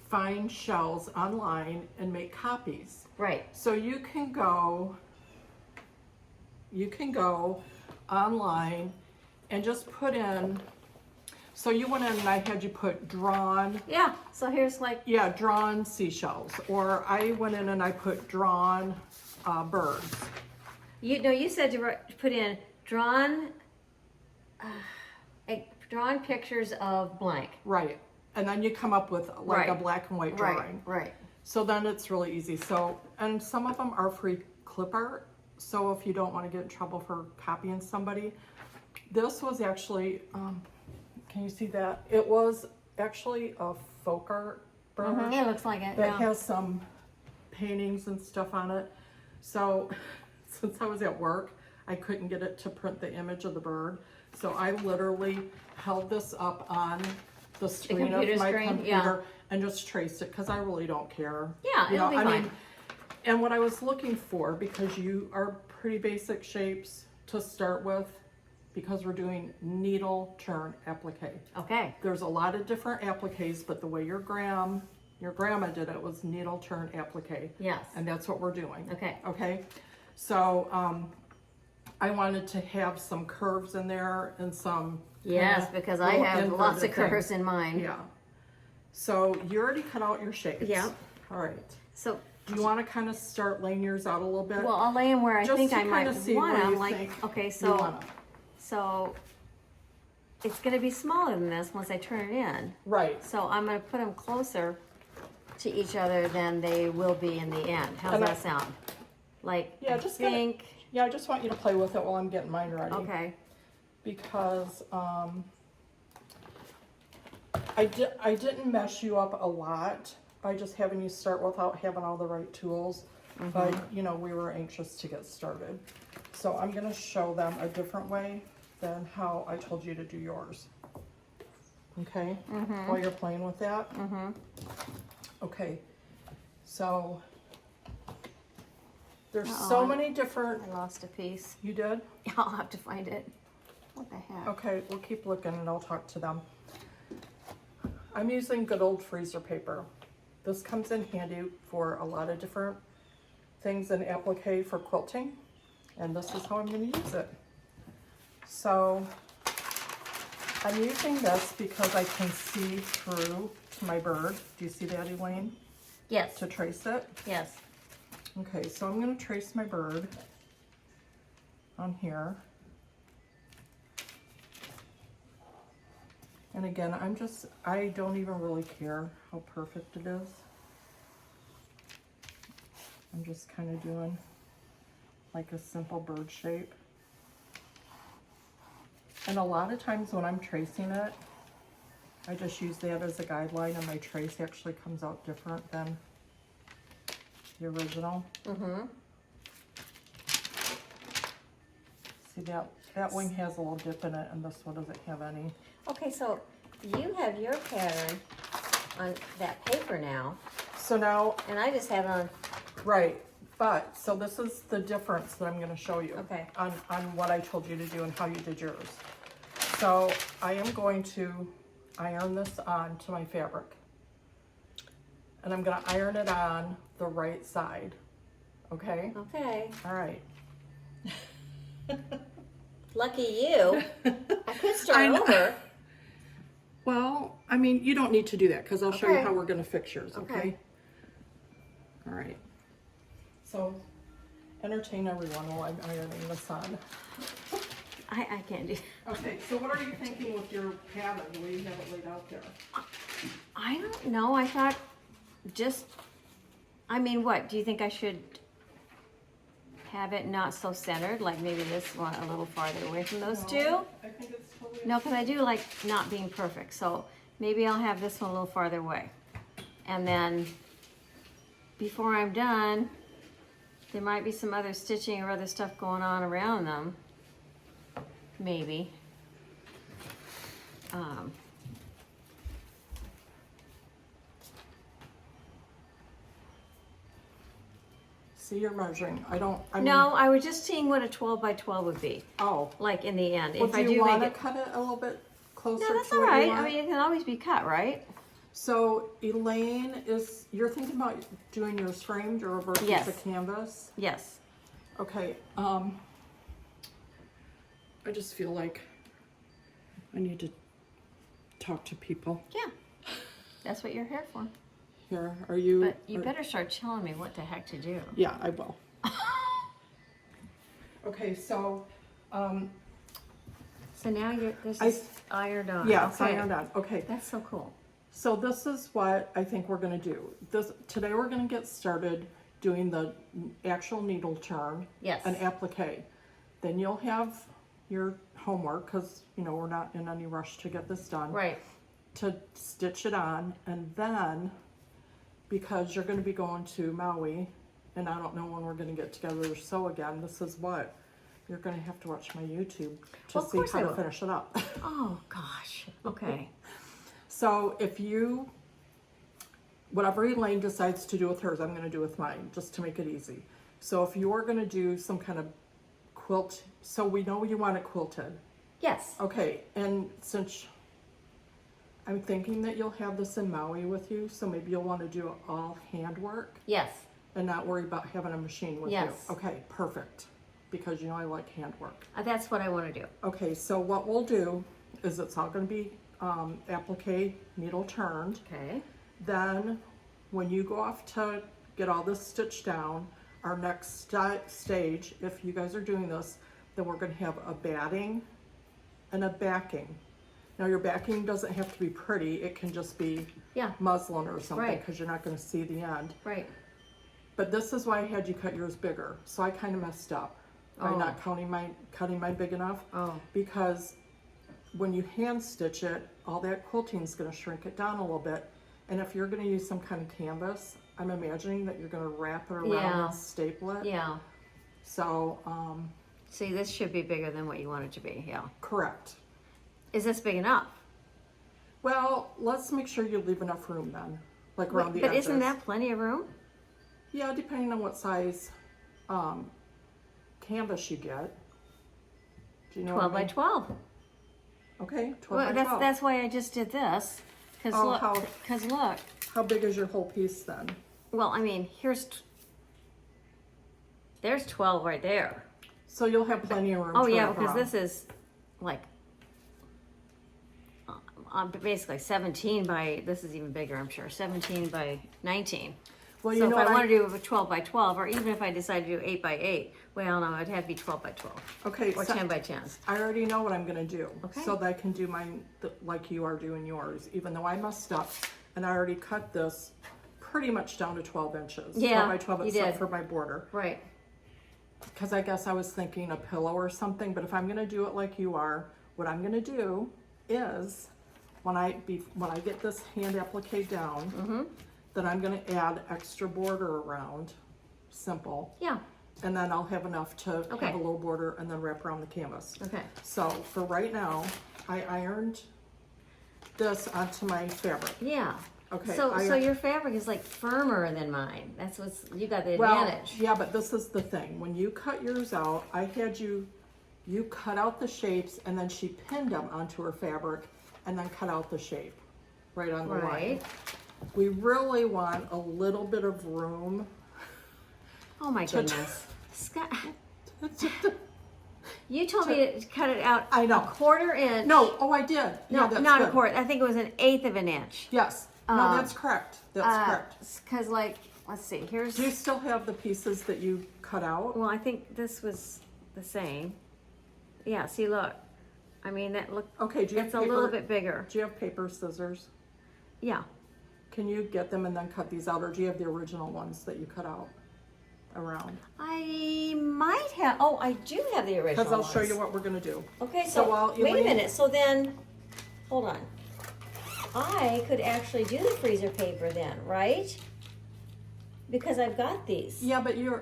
find shells online and make copies.
Right.
So you can go online and just put in, so you went in and I had you put drawn.
Yeah, so here's like.
Yeah, drawn seashells. Or I went in and I put drawn birds.
You said to put in drawn pictures of blank.
Right. And then you come up with like a black and white drawing.
Right.
So then it's really easy. So and some of them are free clip art. So if you don't want to get in trouble for copying somebody, this was actually, can you see that? It was actually a folk art bird.
It looks like it.
That
Yeah.
has some paintings and stuff on it. So since I was at work, I couldn't get it to print the image of the bird. So I literally held this up on the screen of
computer
my
screen,
computer and just traced it because I really don't care.
Yeah, it'll be fine.
And what I was looking for, because you are pretty basic shapes to start with, because we're doing needle turn applique.
Okay.
There's a lot of different appliques, but the way your grandma did it was needle turn applique.
Yes.
And that's what we're doing.
Okay.
Okay. So I wanted to have some curves in there and some.
Yes, because I have lots of curves in mine.
Yeah. So you already cut out your shapes.
Yeah.
All right.
So
Do you want to kind of start laying yours out a little bit?
well, I'll lay them where I
Just
think
to
I might
kinda see
want
where
them.
you
Like,
think
okay,
you
so
want 'em.
so it's going to be smaller than this once I turn it in.
Right.
So I'm going to put them closer to each other than they will be in the end. How's
And
that sound? Like,
Yeah,
I
just
think.
Yeah, I just want you to play with it while I'm getting mine ready.
Okay.
Because I didn't mess you up a lot by just having you start without having all the right tools. But you know, we were anxious to get started. So I'm gonna show them a different way than how I told you to do yours. Okay? While you're playing with that? Okay. So there's so many different.
I lost a piece.
You did?
I'll have to find it. What the heck?
Okay, we'll keep looking and I'll talk to them. I'm using good old freezer paper. This comes in handy for a lot of different things in applique for quilting. And this is how I'm going to use it. So I'm using this because I can see through to my bird. Do you see that, Elaine?
Yes.
To trace it?
Yes.
Okay, so I'm going to trace my bird on here. And again, I don't even really care how perfect it is. I'm just kind of doing like a simple bird shape. And a lot of times when I'm tracing it, I just use that as a guideline and my trace actually comes out different than the original. See that wing has a little dip in it and this one doesn't have any.
Okay, so you have your pattern on that paper now,
So now,
and I just have it on.
right, but, so this is the difference that I'm gonna show you.
Okay.
On what I told you to do and how you did yours. So I am going to iron this on to my fabric. And I'm gonna iron it on the right side, okay?
Okay.
All right.
Lucky you. I could start
I know.
over.
Well, I mean, you don't need to do that because I'll show you
Okay.
how we're gonna fix yours, okay?
Okay.
All right. So entertain everyone while I'm ironing this on.
I can't do.
Okay, so what are you thinking with your pattern, the way you have it laid out there?
I don't know. I thought just. I mean, what do you think I should have it not so centered? Like maybe this one a little farther away from those two.
I think it's totally.
No, because I do like not being perfect. So maybe I'll have this one a little farther away. And then before I'm done, there might be some other stitching or other stuff going on around them. Maybe.
See, you're measuring. I mean,
No, I was just seeing what a 12 by 12 would be.
Oh.
Like in the end.
Well,
If
do
I
you
do
want
make
to
it.
cut it a little bit closer
No, that's
to
all
what
right.
you
I
want?
mean, it can always be cut, right?
So Elaine, you're thinking about doing yours framed or versus
Yes.
the canvas?
Yes.
Okay, I just feel like I need to talk to people.
Yeah. That's what you're here for.
Here, are you?
But you better start telling me what the heck to do.
Yeah, I will. Okay, so,
So now this is ironed on.
yeah, it's
Okay.
ironed on. Okay,
That's so cool.
so this is what I think we're gonna do. Today we're gonna get started doing the actual needle turn,
Yes.
an applique. Then you'll have your homework, because we're not in any rush to get this done.
Right.
To stitch it on, and then because you're going to be going to Maui, and I don't know when we're going to get together to sew again. This is what you're going to have to watch my YouTube to
Well, of
see
course
how
I
to
will.
finish it up.
Oh gosh. Okay.
So whatever Elaine decides to do with hers, I'm going to do with mine, just to make it easy. So if you're going to do some kind of quilt, so we know you want it quilted.
Yes.
Okay, and since I'm thinking that you'll have this in Maui with you, so maybe you'll want to do all handwork
Yes.
and not worry about having a machine with
Yes.
you. Okay, perfect. Because I like handwork.
That's what I want to do.
Okay, so what we'll do is it's all going to be applique, needle turned.
Okay.
Then when you go off to get all this stitched down, our next stage, if you guys are doing this, then we're going to have a batting and a backing. Now your backing doesn't have to be pretty, it can just be
Yeah.
muslin or something,
Right.
because you're not going to see the end.
Right.
But this is why I had you cut yours bigger, so I kind of messed up by
Oh.
not cutting mine big enough.
Oh.
Because when you hand stitch it, all that quilting is going to shrink it down a little bit. And if you're going to use some kind of canvas, I'm imagining that you're going to wrap it around
Yeah.
and staple it.
Yeah.
So,
See, this should be bigger than what you want it to be. Yeah.
correct.
Is this big enough?
Well, let's make sure you leave enough room then, like around the
But
edges.
isn't that plenty of room?
Yeah, depending on what size canvas you get. Do you know
12
what I
by
mean?
12.
Okay, 12
Well,
by
that's
12.
that's why I just did this. Cause
Oh,
look,
how-
cause look.
How big is your whole piece then?
Well, I mean, there's 12 right there.
So you'll have plenty of room
Oh
to
yeah,
wrap
because
around.
this is like basically 17 by. This is even bigger, I'm sure. 17 by 19.
Well,
So
you
if
know
I
what
want to do a 12 by 12, or even if I decide to do 8 by 8, well, no, it'd have to be 12 by 12
Okay,
or
so
10 by 10.
I already know what I'm gonna do.
Okay.
So that I can do mine like you are doing yours, even though I messed up. And I already cut this pretty much down to 12 inches.
Yeah,
12 by 12
you
except
did.
for my border.
Right.
Because I guess I was thinking a pillow or something, but if I'm gonna do it like you are, what I'm gonna do is, when I get this hand applique down, then I'm gonna add extra border around, simple.
Yeah.
And then I'll have enough to
Okay.
have a little border and then wrap around the canvas.
Okay.
So for right now, I ironed this onto my fabric.
Yeah.
Okay,
So
I-
so your fabric is like firmer than mine. That's you got the
Well,
advantage.
yeah, but this is the thing. When you cut yours out, I had you cut out the shapes and then she pinned them onto her fabric and then cut out the shape right on the line.
Right.
We really want a little bit of room.
Oh my goodness. Scott, you told me to cut it out
I know.
a quarter inch.
No, oh, I did.
No,
Yeah, that's
not
good.
a quarter. I think it was an eighth of an inch.
Yes. No, that's correct. That's correct.
Because like, let's see, here's,
Do you still have the pieces that you cut out?
well, I think this was the same. Yeah, see, look. I mean, that look,
Okay, do you have
it's a little
paper-
bit bigger.
Do you have paper scissors?
Yeah.
Can you get them and then cut these out, or do you have the original ones that you cut out around?
I might have, oh, I do have the original
Because I'll show
ones.
you what we're gonna do.
Okay,
So
so,
while
wait a
Elaine-
minute, so then, hold on. I could actually do the freezer paper then, right? Because I've got these.
Yeah, but you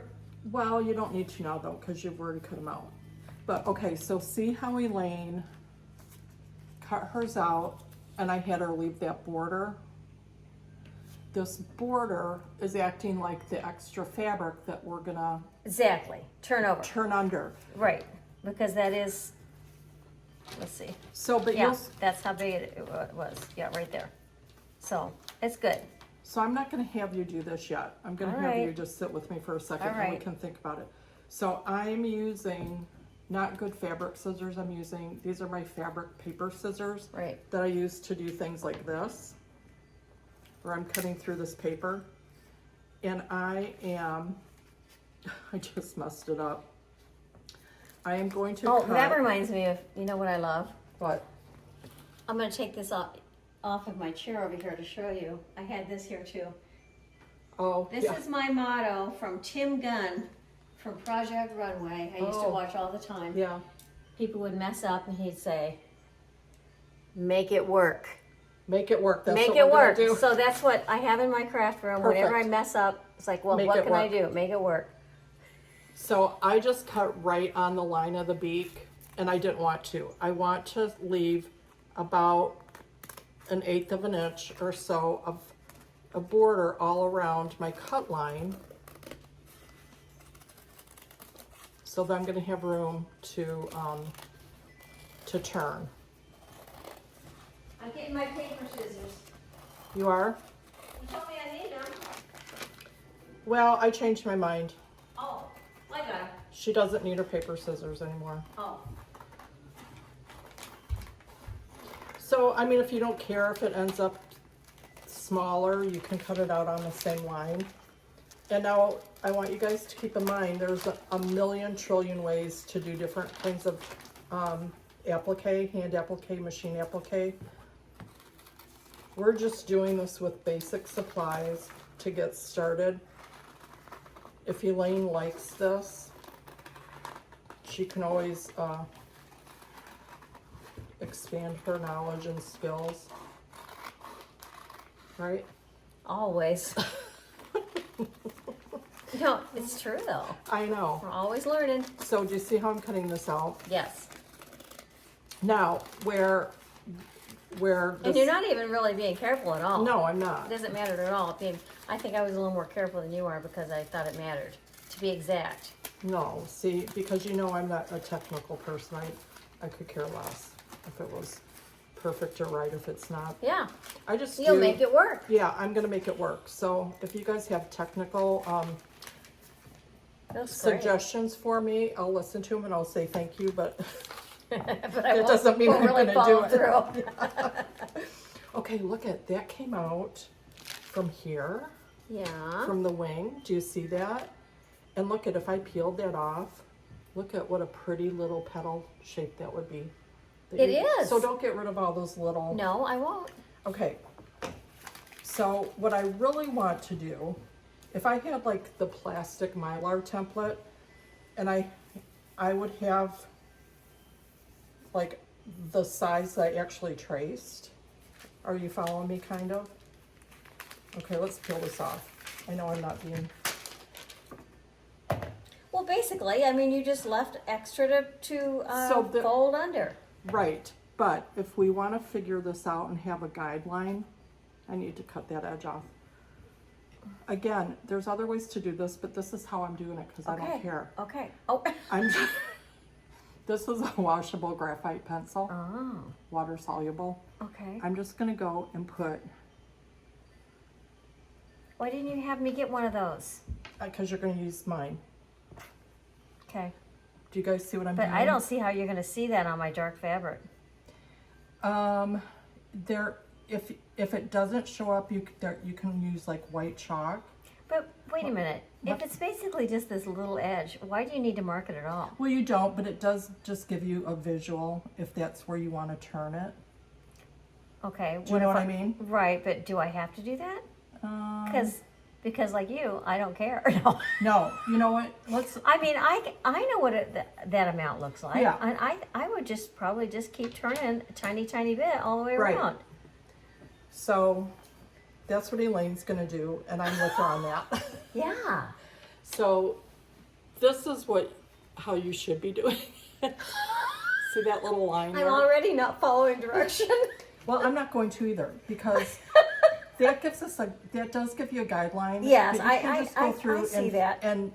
don't need to now though, because you've already cut them out. But okay, so see how Elaine cut hers out and I had her leave that border? This border is acting like the extra fabric that we're gonna
Exactly, turn over,
turn under.
right, because that is, let's see.
So, but
Yeah,
you'll,
that's how big it was, yeah, right there. So, it's good.
so I'm not gonna have you do this yet. I'm gonna
All
have you
right.
just sit with me for a second
All
and we
right.
can think about it. So I'm using not good fabric scissors. These are my fabric paper scissors.
Right.
That I use to do things like this, where I'm cutting through this paper. And I just messed it up. I am going to
Oh,
cut.
that reminds me of, you know what I love?
What?
I'm gonna take this off of my chair over here to show you. I had this here too.
Oh,
This
yeah.
is my motto from Tim Gunn from Project Runway. I used to
Oh.
watch all the time.
Yeah.
People would mess up and he'd say, make it work.
Make it work. That's
Make
what
it
we're gonna
work.
do.
So that's what I have in my craft room. Whenever I
Perfect.
mess up, it's like, well,
Make
what
it
can I
work.
do? Make it work.
So I just cut right on the line of the beak, and I didn't want to. I want to leave about 1/8 of an inch or so of a border all around my cut line. So that I'm gonna have room to turn.
I'm getting my paper scissors.
You are?
You told me I need them.
Well, I changed my mind.
Oh, I got them.
She doesn't need her paper scissors anymore.
Oh.
So, I mean, if you don't care if it ends up smaller, you can cut it out on the same line. And now I want you guys to keep in mind, there's a million trillion ways to do different kinds of applique, hand applique, machine applique. We're just doing this with basic supplies to get started. If Elaine likes this, she can always expand her knowledge and skills, right?
Always. No, it's true though.
I know.
We're always learning.
So do you see how I'm cutting this out?
Yes.
Now, where
And
this,
you're not even really being careful at all.
no, I'm
It
not.
doesn't matter at all. I think I was a little more careful than you are because I thought it mattered. To be exact.
No, see, because you know I'm not a technical person. I could care less if it was perfect or right. If it's not,
Yeah.
I just
You'll
do-
make it work.
Yeah, I'm gonna make it work. So if you guys have technical
That's great.
suggestions for me, I'll listen to them and I'll say thank you, but
But
that doesn't mean I'm
really
gonna
follow
do it.
through.
Okay, look at that, came out from here,
Yeah.
from the wing. Do you see that? And look at, if I peeled that off, look at what a pretty little petal shape that would be.
It is.
So don't get rid of all those little.
No, I won't.
Okay. So what I really want to do, if I had like the plastic Mylar template, and I would have like the size that I actually traced. Are you following me kind of? Okay, let's peel this off. I know I'm not being,
Well, basically, I mean, you just left extra to
So the-
fold under.
right, but if we want to figure this out and have a guideline, I need to cut that edge off. Again, there's other ways to do this, but this is how I'm doing it because I don't care.
Okay. Oh.
I'm this is a washable graphite pencil,
Oh.
water soluble.
Okay.
I'm just gonna go and put,
Why didn't you have me get one of those?
because you're gonna use mine.
Okay.
Do you guys see what I'm
But
doing?
I don't see how you're going to see that on my dark fabric.
There, if it doesn't show up, you can use like white chalk.
But wait a minute.
what-
If it's basically just this little edge, why do you need to mark it at all?
Well, you don't, but it does just give you a visual if that's where you want to turn it.
Okay.
Do you know
if
what I mean?
Right, but do I have to do that? Because like you, I don't care. No.
No, you know what? Let's.
I mean, I know what that amount looks like.
Yeah.
And I would just probably just keep turning a tiny bit all the way
Right.
around.
So that's what Elaine's gonna do, and I'm with her on that.
Yeah.
So this is how you should be doing it. See that little line
I'm
there?
already not following direction.
Well, I'm not going to either because that does give you a guideline.
Yes,
but you can just go
I
through
see that.
and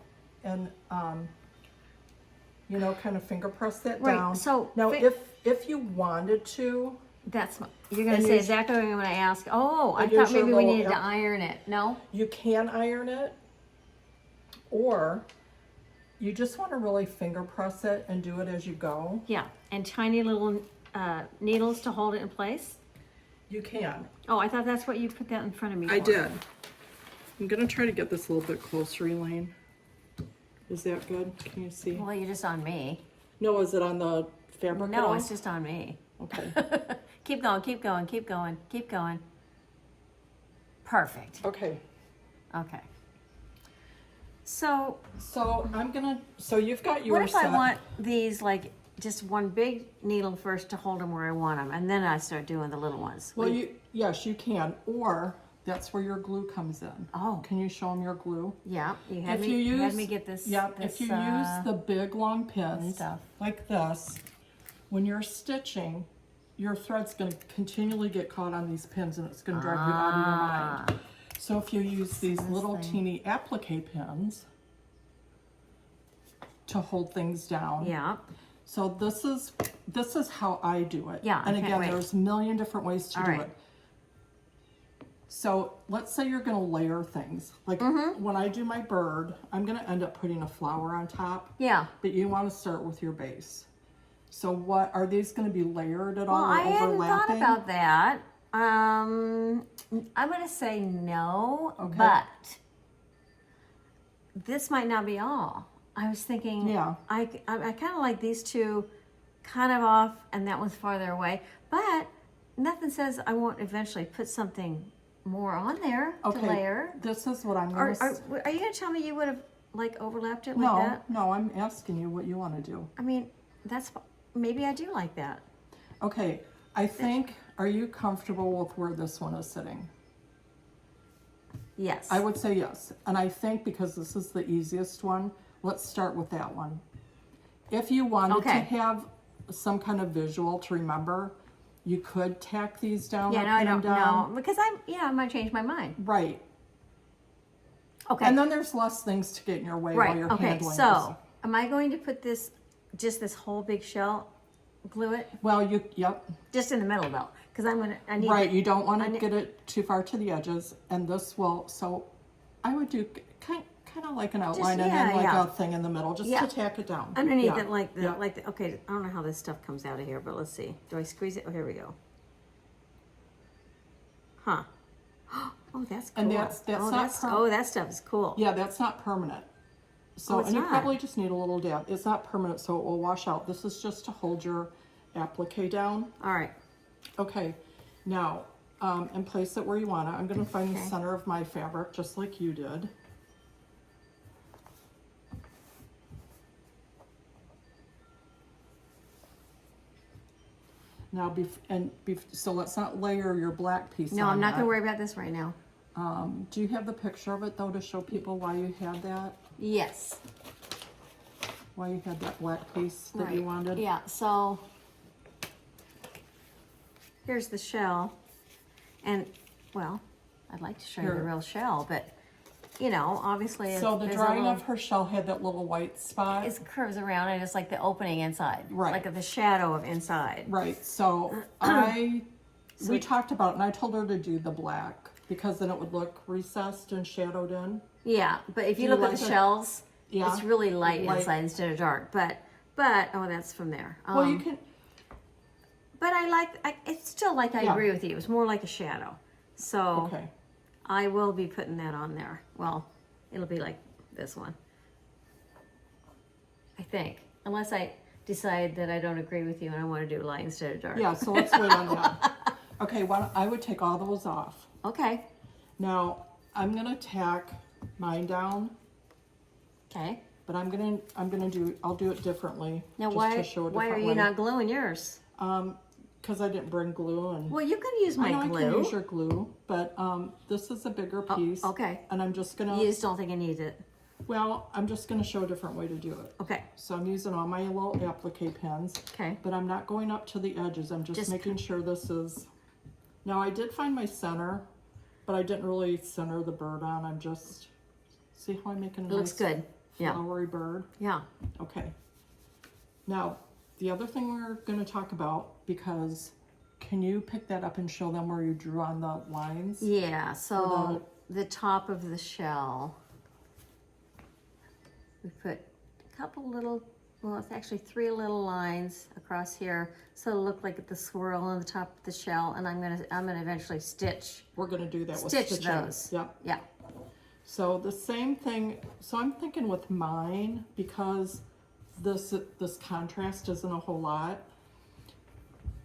kind of finger press that
Right,
down.
so
now,
fi-
if you wanted to,
You're going
And
to say
use-
exactly what I'm going to ask. Oh, I
and use
thought
your
maybe we
little
needed to
air-
iron it. No?
you can iron it, or you just want to really finger press it and do it as you go.
Yeah, and tiny little needles to hold it in place.
You can.
Oh, I thought that's what you put that in front of me for.
I did. I'm gonna try to get this a little bit closer, Elaine. Is that good? Can you see?
Well, you're just on me.
No, is it on the fabric? at
No,
all?
it's just on me.
Okay.
Keep going, keep going, keep going, keep going. Perfect.
Okay.
Okay. So
you've got your
what if
set.
I want these like just one big needle first to hold them where I want them, and then I start doing the little ones?
Well, yes, you can, or that's where your glue comes in.
Oh.
Can you show them your glue?
Yeah, you had me get this.
Yeah,
this,
if you use the big long pins
stuff.
like this, when you're stitching, your thread's going to continually get caught on these pins, and it's going to drive you out of your mind. So if you use these little teeny applique pins to hold things down.
Yeah.
So this is how I do it.
Yeah.
And again, there's a million different ways to do it. So let's say you're going to layer things. Like when I do my bird, I'm going to end up putting a flower on top.
Yeah.
But you want to start with your base. So what are these going to be layered at all?
Well,
or
I hadn't
overlapping?
thought about that. I'm going to say no,
Okay.
but this might not be all. I was thinking,
Yeah.
I kind of like these two kind of off, and that one's farther away. But nothing says I won't eventually put something more on there to layer.
This is what I'm going to...
Are you going to tell me you would have like overlapped it like that?
No, I'm asking you what you want to do.
I mean, maybe I do like that.
Okay, I think, are you comfortable with where this one is sitting?
Yes.
I would say yes. And I think because this is the easiest one, let's start with that one. If you wanted to have some kind of visual to remember, you could tack these down.
Yeah, no, I don't know. Because I might change my mind.
Right.
Okay.
And then there's less things to get in your way while you're handling this.
So am I going to put this, just this whole big shell, glue it?
Well, yep.
Just in the middle though, because I need.
Right, you don't want to get it too far to the edges, and this will, so I would do kind of like an outline and then like a thing in the middle, just to tack it down.
Underneath it, okay, I don't know how this stuff comes out of here, but let's see. Do I squeeze it? Oh, here we go. Huh. Oh, that's cool.
And that's
that stuff is cool.
Yeah, that's not permanent. So,
it's
and you
not.
probably just need a little dab. It's not permanent, so it will wash out. This is just to hold your applique down.
All right.
Okay, now, and place it where you want it. I'm going to find the center of my fabric, just like you did. Now, so let's not layer your black piece on.
No, I'm not going to worry about this right now.
Do you have the picture of it, though, to show people why you had that?
Yes.
Why you had that black piece that you wanted?
Yeah, so here's the shell. And, well, I'd like to show you the real shell, but, you know, obviously...
So the drawing of her shell had that little white spot?
It curves around and it's like the opening inside.
Right.
Like the shadow of inside.
Right, so we talked about it, and I told her to do the black, because then it would look recessed and shadowed in.
Yeah, but if you look at the shells,
yeah,
it's really light inside instead of dark. But oh, that's from there.
Well, you can...
But it's still like I agree with you. It's more like a shadow. So I will be putting that on there. Well, it'll be like this one. I think. Unless I decide that I don't agree with you and I want to do light instead of dark.
Yeah, so let's wait on that. Okay, well, I would take all those off.
Okay.
Now, I'm going to tack mine down.
Okay.
But I'll do it differently.
Now,
to show a
why are you not gluing yours?
Because I didn't bring glue. And
well, you can use my glue.
I can use your glue, but this is a bigger piece.
Okay.
And I'm just going to...
You just don't think I need it?
Well, I'm just going to show a different way to do it.
Okay.
So I'm using all my little applique pens.
Okay.
But I'm not going up to the edges. I'm just making sure this is... Now, I did find my center, but I didn't really center the bird on. I'm just... See how I'm making a
looks good.
Flowery bird?
Yeah.
Okay. Now, the other thing we're going to talk about, because can you pick that up and show them where you drew on the lines?
Yeah, so the top of the shell, we put a couple little, well, it's actually 3 little lines across here, so it'll look like the swirl on the top of the shell, and I'm gonna eventually stitch.
We're gonna do that with
stitching.
stitching.
Those.
Yep.
Yeah.
So the same thing. So I'm thinking with mine, because this contrast isn't a whole lot.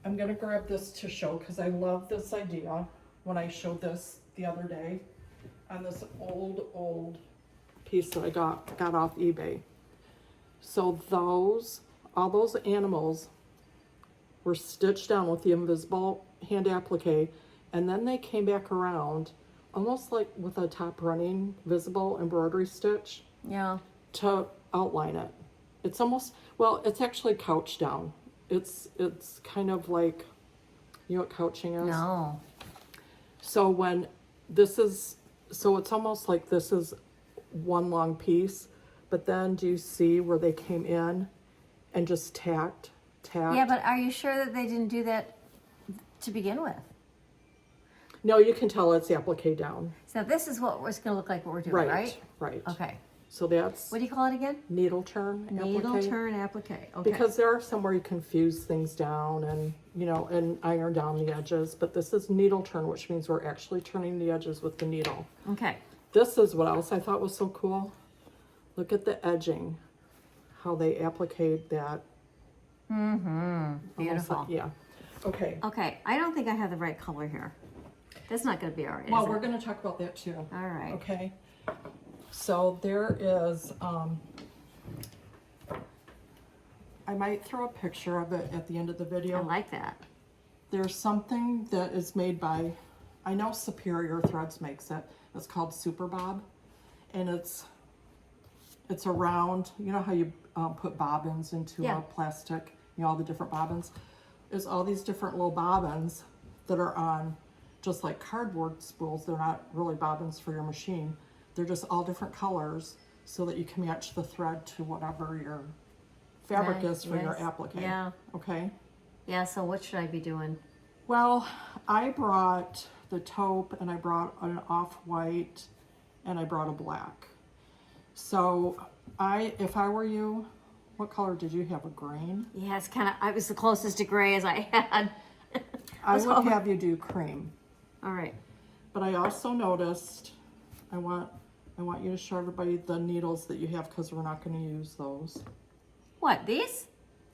I'm gonna grab this to show, because I love this idea. When I showed this the other day, on this old piece that I got off eBay. So all those animals were stitched down with the invisible hand applique, and then they came back around almost like with a top running visible embroidery stitch
Yeah.
to outline it. It's almost, well, it's actually couch down. It's kind of like, you know what couching is?
No.
So so it's almost like this is one long piece, but then do you see where they came in and just tacked?
Yeah, but are you sure that they didn't do that to begin with?
No, you can tell it's applique down.
So this is what it's going to look like what we're doing, right?
Right.
Okay.
So that's
What do you call it again?
needle turn
Needle
applique.
turn applique. Okay.
Because there are some where you can fuse things down and, you know, and iron down the edges, but this is needle turn, which means we're actually turning the edges with the needle.
Okay.
This is what else I thought was so cool. Look at the edging, how they appliqued that.
Mm-hmm. Beautiful.
Like, yeah. Okay.
Okay. I don't think I have the right color here. That's not going to be all right.
Well,
is
we're
it?
going to talk about that too.
All right.
Okay. So there is, I might throw a picture of it at the end of the video.
I like that.
There's something that is made by, I know Superior Threads makes it. It's called Super Bob, and it's a round. You know how you put bobbins into
Yeah.
a plastic. You know, all the different bobbins. There's all these different little bobbins that are on just like cardboard spools. They're not really bobbins for your machine. They're just all different colors so that you can match the thread to whatever your fabric
Right,
is for your
yes.
applique.
Yeah.
Okay.
Yeah, so what should I be doing?
Well, I brought the taupe, and I brought an off-white, and I brought a black. So if I were you, what color did you have? A green?
Yeah, it's kind of, I was the closest to gray as I had.
I would
hoping-
have you do cream.
All right.
But I also noticed, I want you to show everybody the needles that you have, because we're not going to use those.
What, these?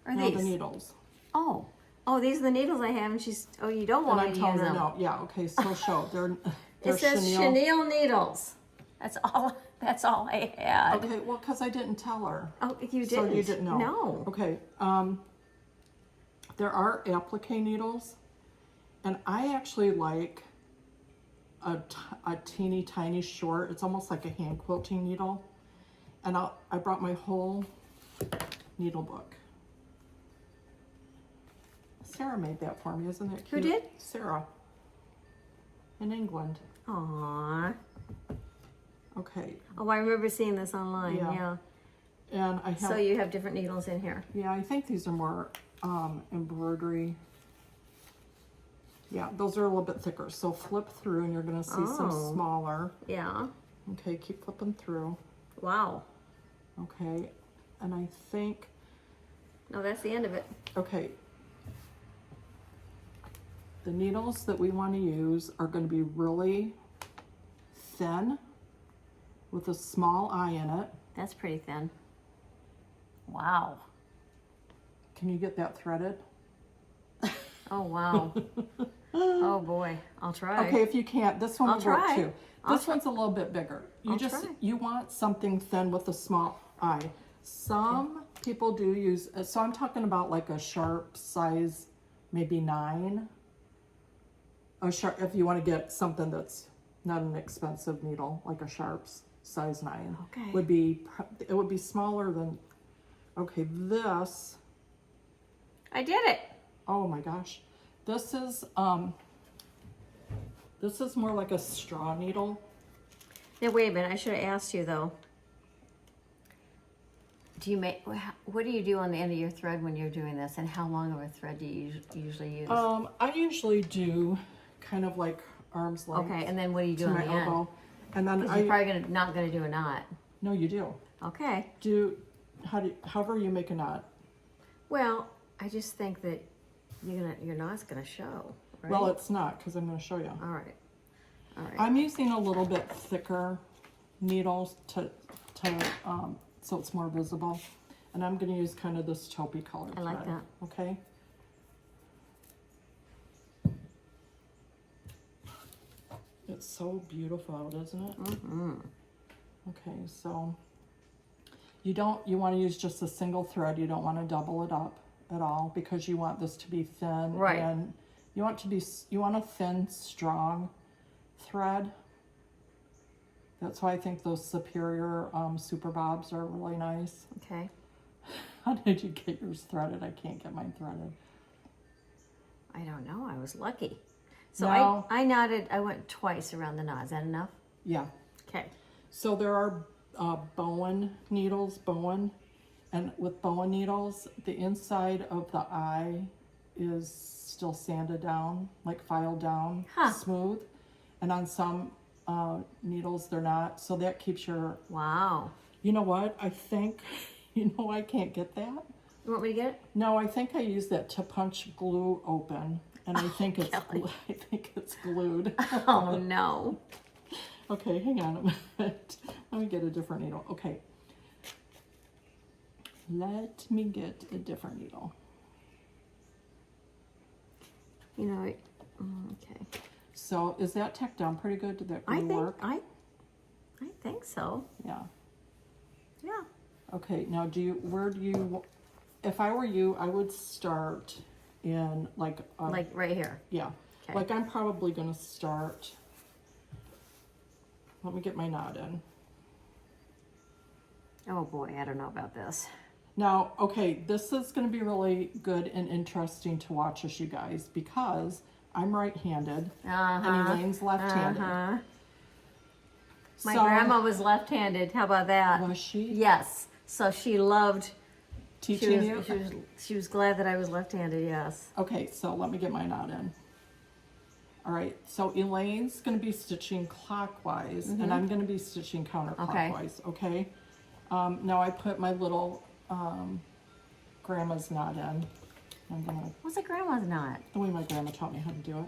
Or
No,
these?
the needles.
Oh. Oh, these are the needles I have, and she's, oh, you don't
And
want
I'm
me to
telling
use
her
them.
no. Yeah, okay, so show. They're
It says chenille needles. That's all I had.
Okay, well, because I didn't tell her.
Oh, you didn't?
So you didn't know?
No.
Okay. There are applique needles, and I actually like a teeny tiny short. It's almost like a hand quilting needle, and I brought my whole needle book. Sarah made that for me, isn't that cute?
Who did?
Sarah. In England.
Aww.
Okay.
Oh, I remember seeing this online.
Yeah.
Yeah.
And I have.
So you have different needles in here.
Yeah, I think these are more embroidery. Yeah, those are a little bit thicker. So flip through and you're going to see some
Oh.
smaller.
Yeah.
Okay, keep flipping through.
Wow.
Okay, and I think,
No, that's the end of it.
okay, the needles that we want to use are going to be really thin with a small eye in it.
That's pretty thin. Wow.
Can you get that threaded?
Oh, wow. Oh, boy. I'll try.
Okay, if you can't, this one
I'll
will work
try.
too.
I'll
This one's a little bit bigger.
I'll try.
You want something thin with a small eye. Some people do use, so I'm talking about like a sharp size, maybe 9. A sharp, if you want to get something that's not an expensive needle, like a sharp's size 9.
Okay.
It would be smaller than, okay, this,
I did it.
oh my gosh. This is more like a straw needle.
Now, wait a minute. I should have asked you, though. What do you do on the end of your thread when you're doing this? And how long of a thread do you usually use?
I usually do kind of like arm's length.
Okay, and then what do you do
to
on
my
the end?
elbow. And then
Because you're probably not gonna do a knot.
no, you do.
Okay.
However you make a knot.
Well, I just think that your knot's gonna show. Right?
Well, it's not, because I'm going to show you.
All right. All right.
I'm using a little bit thicker needles so it's more visible. And I'm going to use kind of this taupey color
I like
thread,
that.
Okay. It's so beautiful out, isn't it?
Mm-hmm.
Okay, so you want to use just a single thread. You don't want to double it up at all because you want this to be thin.
Right.
And you want a thin, strong thread. That's why I think those Superior Super Bobs are really nice.
Okay.
How did you get yours threaded? I can't get mine threaded.
I don't know. I was lucky. So
No.
I knotted. I went twice around the knot. Is that enough?
Yeah.
Okay.
So there are Bowen needles, and with Bowen needles, the inside of the eye is still sanded down, like filed down, smooth. And on some needles, they're not. So that keeps your...
Wow.
You know what? I think, I can't get that.
You want me to get it?
No, I think I use that to punch glue open, and I think it's glued.
Oh no.
Okay, hang on a minute. Let me get a different needle. Okay. Let me get a different needle.
Okay.
So is that tacked down pretty good? Did that glue work?
I think so.
Yeah.
Yeah.
Okay, now if I were you, I would start in like
right here.
yeah.
Okay.
Like I'm probably gonna start, let me get my knot in.
Oh boy, I don't know about this.
Now, okay, this is going to be really good and interesting to watch as you guys because I'm right-handed and Elaine's left-handed.
My grandma was left-handed. How about that?
Was she?
Yes. So she loved
Teaching you?
She was glad that I was left-handed. Yes.
Okay, so let me get my knot in. All right, so Elaine's going to be stitching clockwise and I'm going to be stitching counterclockwise, okay? Now I put my little grandma's knot in. I'm gonna...
What's a grandma's knot?
The way my grandma taught me how to do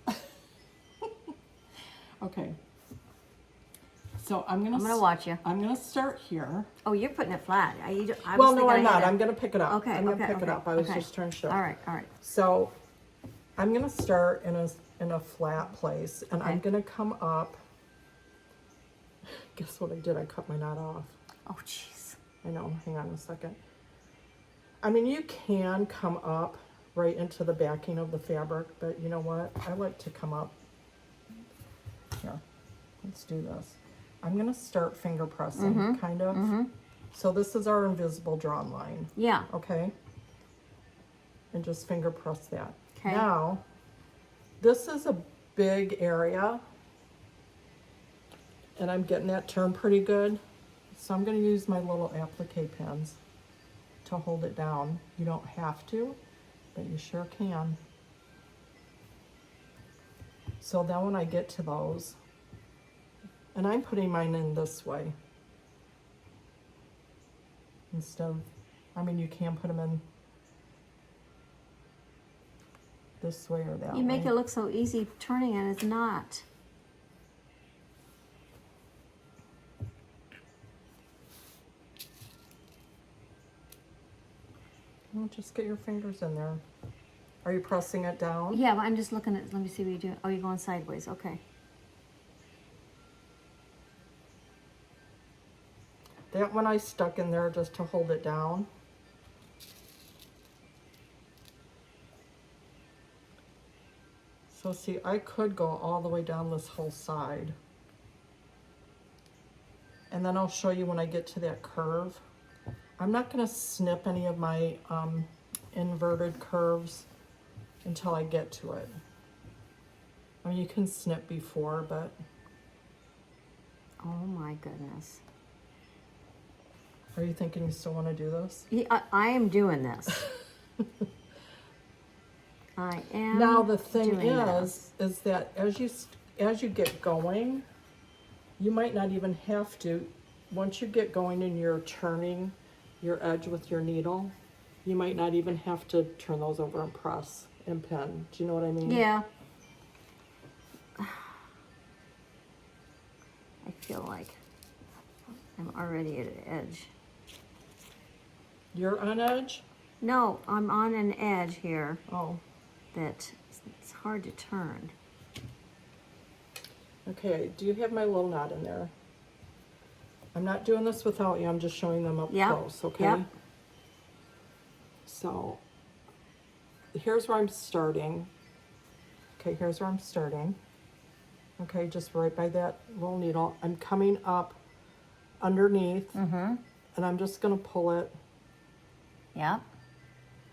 it. Okay. So I'm gonna
watch you.
I'm gonna start here.
Oh, you're putting it flat.
Well, no, I'm not. I'm gonna pick it up.
Okay.
I'm gonna pick it up. I was just trying to show.
All right. All right.
So I'm gonna start in a flat place, and I'm gonna come up. Guess what I did? I cut my knot off.
Oh, jeez.
I know. Hang on a second. I mean, you can come up right into the backing of the fabric, but you know what? I like to come up. Here, let's do this. I'm gonna start finger pressing, kind of. So this is our invisible drawn line.
Yeah.
Okay. And just finger press that.
Okay.
Now, this is a big area, and I'm getting that turned pretty good. So I'm gonna use my little applique pins to hold it down. You don't have to, but you sure can. So then when I get to those, and I'm putting mine in this way instead of, I mean, you can put them in this way or that way.
You make it look so easy turning and it's not.
Well, just get your fingers in there. Are you pressing it down?
Yeah, but I'm just looking at, let me see what you're doing. Oh, you're going sideways. Okay.
That one I stuck in there just to hold it down. So see, I could go all the way down this whole side. And then I'll show you when I get to that curve. I'm not going to snip any of my inverted curves until I get to it. I mean, you can snip before, but...
Oh my goodness.
Are you thinking you still want to do this?
Yeah, I am doing this. I am.
Now the thing
is
that as you get going, you might not even have to. Once you get going and you're turning your edge with your needle, you might not even have to turn those over and press and pin. Do you know what I mean?
Yeah. I feel like I'm already at an edge.
You're on edge?
No, I'm on an edge here
Oh.
that it's hard to turn.
Okay, do you have my little knot in there? I'm not doing this without you, I'm just showing them up close, okay?
Yep.
So, here's where I'm starting. Okay, here's where I'm starting. Okay, just right by that little needle. I'm coming up underneath, and I'm just gonna pull it,
Yep.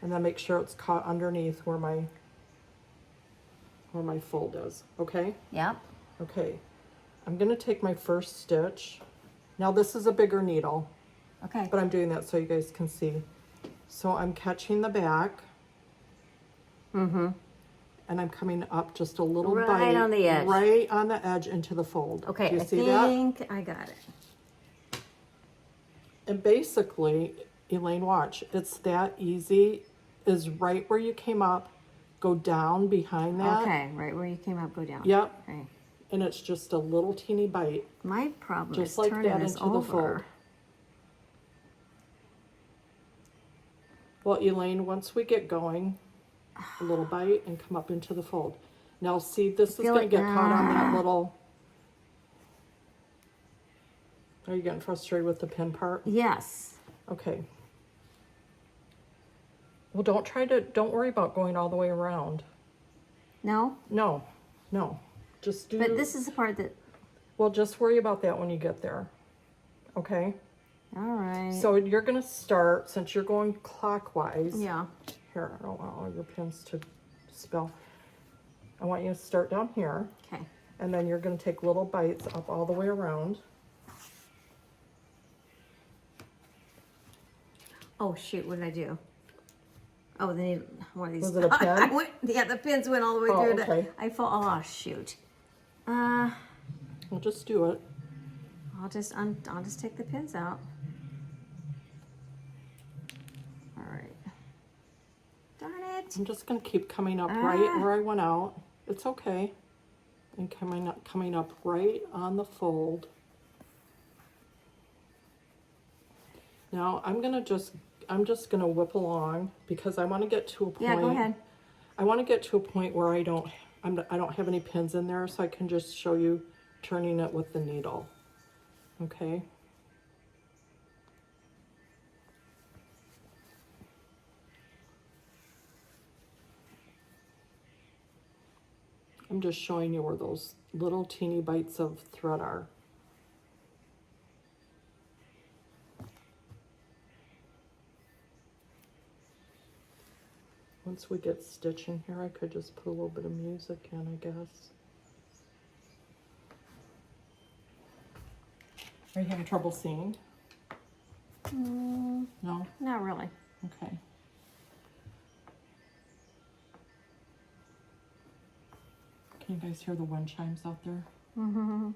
and then make sure it's caught underneath where my fold is, okay?
Yep.
Okay, I'm gonna take my first stitch. Now this is a bigger needle,
Okay.
but I'm doing that so you guys can see. So I'm catching the back. And I'm coming up just a little
Right
bite.
on the edge.
Right on the edge into the fold.
Okay,
Do you
I
see that?
think I got it.
And basically, Elaine, watch. It's that easy. Is right where you came up, go down behind that.
Okay, right where you came up, go down.
Yep.
Okay.
And it's just a little teeny bite.
My problem
Just
is
like
turning
that
this
into the fold.
over.
Well, Elaine, once we get going, a little bite and come up into the fold. Now see, this is going to get caught on that little... Are you getting frustrated with the pin part?
Yes.
Okay. Well, don't worry about going all the way around.
No?
No. Just do...
But this is the part that...
Well, just worry about that when you get there. Okay?
All right.
So you're going to start, since you're going clockwise.
Yeah.
Here, I don't want all your pins to spill. I want you to start down here.
Okay.
And then you're going to take little bites up all the way around.
Oh, shoot, what did I do? Oh, they need one of these.
Was it a pin?
Yeah, the pins went all the way
Oh,
through.
okay.
I fall. Oh, shoot.
We'll just do it.
I'll just take the pins out. All right. Darn it.
I'm just going to keep coming up right where I went out. It's okay. And coming up right on the fold. Now I'm just gonna whip along because I want to get to a point.
Yeah, go ahead.
I want to get to a point where I don't have any pins in there, so I can just show you turning it with the needle. Okay. I'm just showing you where those little teeny bites of thread are. Once we get stitching here, I could just put a little bit of music in, I guess. Are you having trouble seeing? No?
Not really.
Okay. Can you guys hear the wind chimes out there?
Mm-hmm.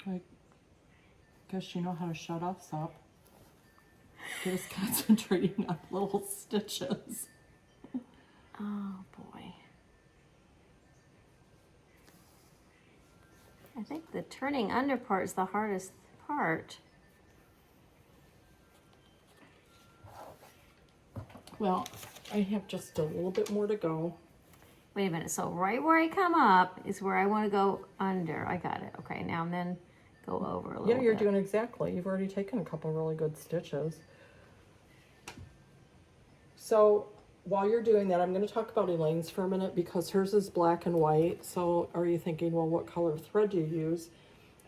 I guess you know how to shut us up. Just concentrating on little stitches.
Oh, boy. I think the turning under part is the hardest part.
Well, I have just a little bit more to go.
Wait a minute. So right where I come up is where I want to go under. I got it. Okay, now and then go over a little
Yeah, you're
bit.
doing exactly. You've already taken a couple really good stitches. So while you're doing that, I'm going to talk about Elaine's for a minute because hers is black and white. So are you thinking, well, what color thread do you use?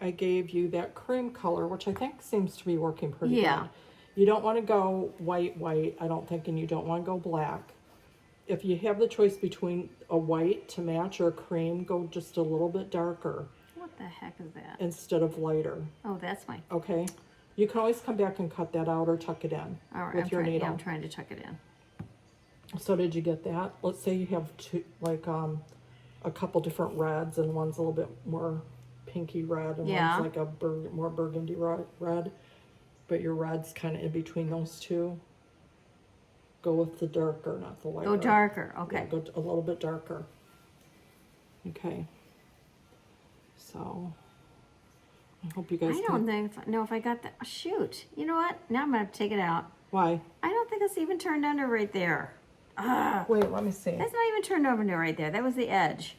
I gave you that cream color, which I think seems to be working pretty good. You don't want to go white, I don't think, and you don't want to go black. If you have the choice between a white to match or a cream, go just a little bit darker.
What the heck is that?
Instead of lighter.
Oh, that's my...
Okay? You can always come back and cut that out or tuck it in
All right,
with your needle.
Yeah, I'm trying to tuck it in.
So did you get that? Let's say you have two, like a couple different reds, and one's a little bit more pinky red, and one's like a more burgundy red. But your red's kind of in between those two. Go with the darker, not the lighter.
Go darker, okay.
Yeah, go a little bit darker. Okay. So I hope you guys
I don't know if I got that. Shoot. You know what? Now I'm going to have to take it out.
Why?
I don't think it's even turned under right there.
Wait, let me see.
That's not even turned over no right there. That was the edge.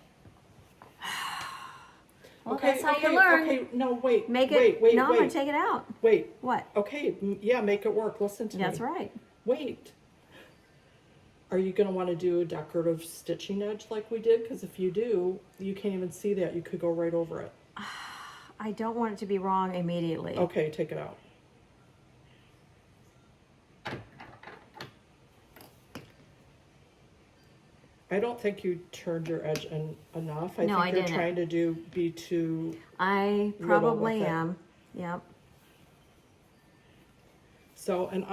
Well,
Okay,
that's how
okay,
you learn.
okay. No, wait.
Make it.
Wait,
no, I'm going
wait.
to take it out.
Wait.
What?
Okay, yeah, make it work. Listen to me.
That's right.
Wait. Are you going to want to do a decorative stitching edge like we did? Because if you do, you can't even see that. You could go right over it.
I don't want it to be wrong immediately.
Okay, take it out. I don't think you turned your edge enough.
No, I
think you're
didn't.
trying to be too
I
little
probably
with it.
am. Yep.
So, and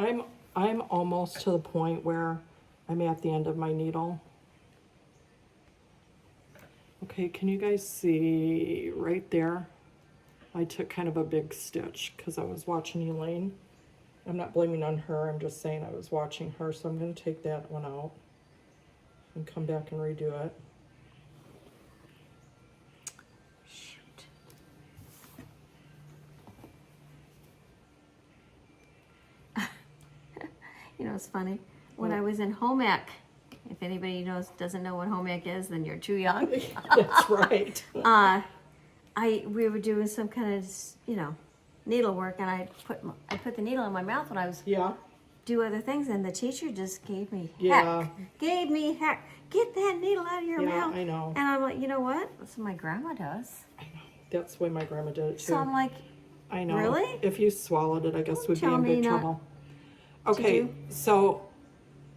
I'm almost to the point where I'm at the end of my needle. Okay, can you guys see right there? I took kind of a big stitch because I was watching Elaine. I'm not blaming on her, I'm just saying I was watching her, so I'm going to take that one out and come back and redo it.
Shoot. You know, it's funny. When I was in home ec, if anybody doesn't know what home ec is, then you're too young.
That's right.
We were doing some kind of, needlework, and I put the needle in my mouth when I was
Yeah.
do other things, and the teacher just gave me
Yeah.
heck. Gave me heck. Get that needle out of your
Yeah,
mouth.
I know.
And I'm like, you know what? That's what my grandma does.
I know. That's the way my grandma did it too.
So I'm like,
I know.
really?
If you swallowed it, I guess we'd be
tell
in
me
big
not
trouble. Okay,
do.
so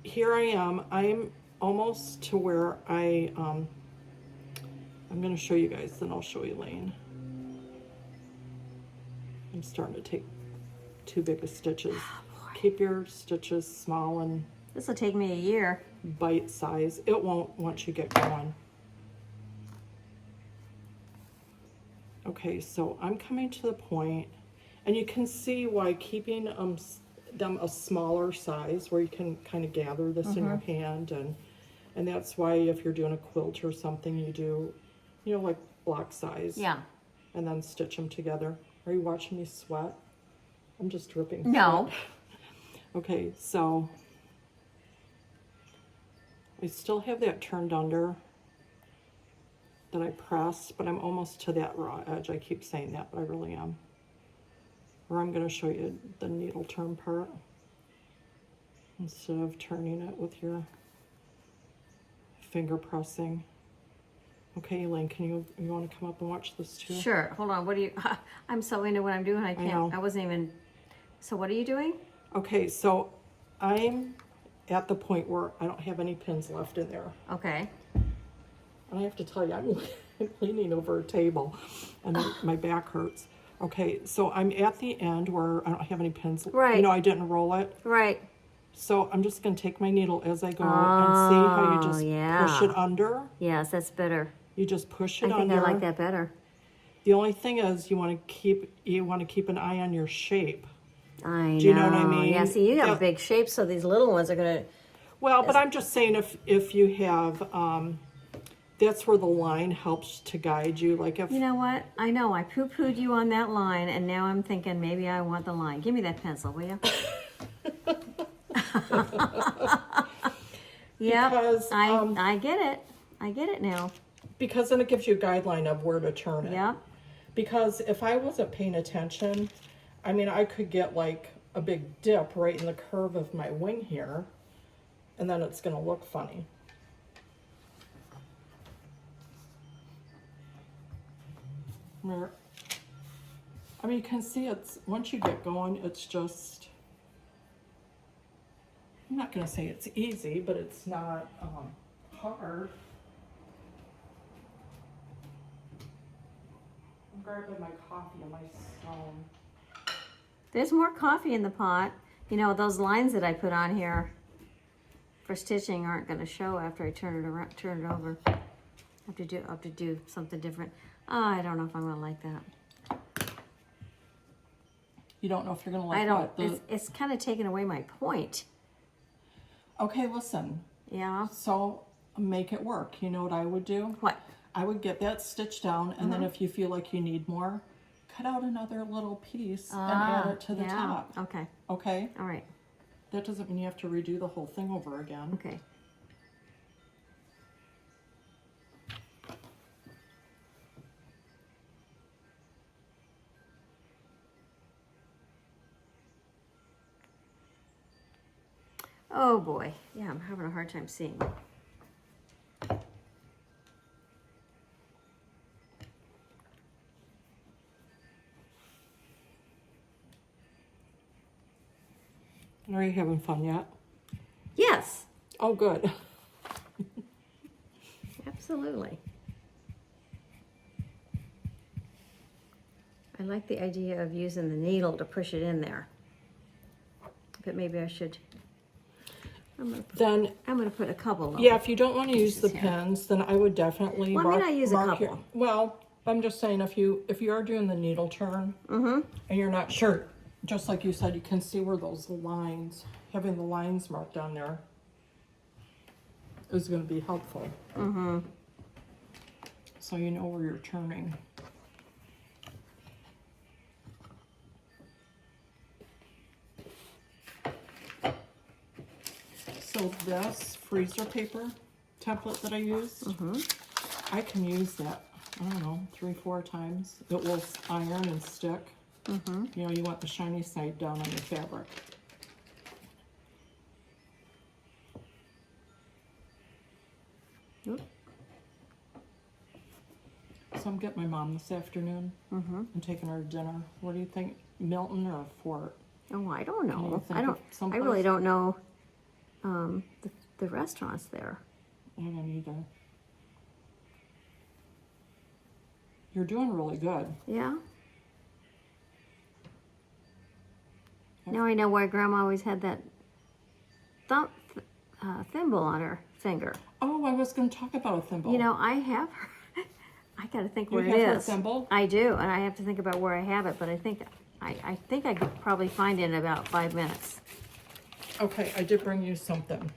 here I am. I'm almost to where I'm going to show you guys, then I'll show Elaine. I'm starting to take too big of stitches. Keep your stitches small and
This will take me a year.
bite size. It won't once you get going. Okay, so I'm coming to the point, and you can see why keeping them a smaller size where you can kind of gather this in your hand, and that's why if you're doing a quilt or something, you do, like block size.
Yeah.
And then stitch them together. Are you watching me sweat? I'm just dripping.
No.
Sweat. Okay, so I still have that turned under that I pressed, but I'm almost to that raw edge. I keep saying that, but I really am. Or I'm going to show you the needle turn part instead of turning it with your finger pressing. Okay, Elaine, you want to come up and watch this too?
Sure. Hold on. What do you? I'm so into what I'm doing. I can't.
know.
I wasn't even. So what are you doing?
Okay, so I'm at the point where I don't have any pins left in there.
Okay.
And I have to tell you, I'm leaning over a table and my back hurts. Okay, so I'm at the end where I don't have any pins.
Right.
I didn't roll it.
Right.
So I'm just going to take my needle as I go and see how you just
yeah.
push it under.
Yes, that's better.
You just push it
I think
under.
I like that better.
The only thing is you want to keep an eye on your shape.
I know.
Do you know what I mean?
Yeah, see, you have a big shape, so these little ones are going to...
Well, but I'm just saying if you have, that's where the line helps to guide you. Like if
You know what? I know. I poo-pooed you on that line, and now I'm thinking maybe I want the line. Give me that pencil, will you? Yep.
Because,
I get it. I get it now.
because then it gives you a guideline of where to turn it.
Yep.
Because if I wasn't paying attention, I mean, I could get like a big dip right in the curve of my wing here, and then it's going to look funny. I mean, you can see once you get going, it's just, I'm not going to say it's easy, but it's not hard. I'm grabbing my coffee and my stone.
There's more coffee in the pot. You know, those lines that I put on here for stitching aren't going to show after I turn it around, turn it over. I have to do something different. Oh, I don't know if I'm going to like that.
You don't know if you're going to like
I don't.
what?
It's kind of taking away my point.
Okay, listen.
Yeah.
So make it work. You know what I would do?
What?
I would get that stitched down, and then if you feel like you need more, cut out another little piece and add it to the top.
Okay.
Okay?
All right.
That doesn't mean you have to redo the whole thing over again.
Okay. Oh boy. Yeah, I'm having a hard time seeing.
Are you having fun yet?
Yes.
Oh, good.
Absolutely. I like the idea of using the needle to push it in there. But maybe I should. I'm gonna put a couple of.
Yeah, if you don't want to use the
here.
pins, then I would definitely
Well, I mean, I use a couple.
Well, I'm just saying if you are doing the needle turn and you're not sure, just like you said, you can see where those lines, having the lines marked on there is going to be helpful. So you know where you're turning. So this freezer paper template that I used, I can use that, I don't know, 3-4 times. It will iron and stick. You know, you want the shiny side down on your fabric.
Oop.
So I'm getting my mom this afternoon. I'm taking her to dinner. What do you think, Milton or Fort?
Oh, I don't
Can you
know.
think
I
of
don't. I
someplace?
really don't know the restaurants there.
I don't either. You're doing really good.
Yeah. Now I know why Grandma always had that thimble on her finger.
Oh, I was going to talk about a thimble.
You know, I have her. I got to think where
You
it
have her
is.
thimble?
I do, and I have to think about where I have it. But I think I could probably find it in about 5 minutes.
Okay, I did bring you something.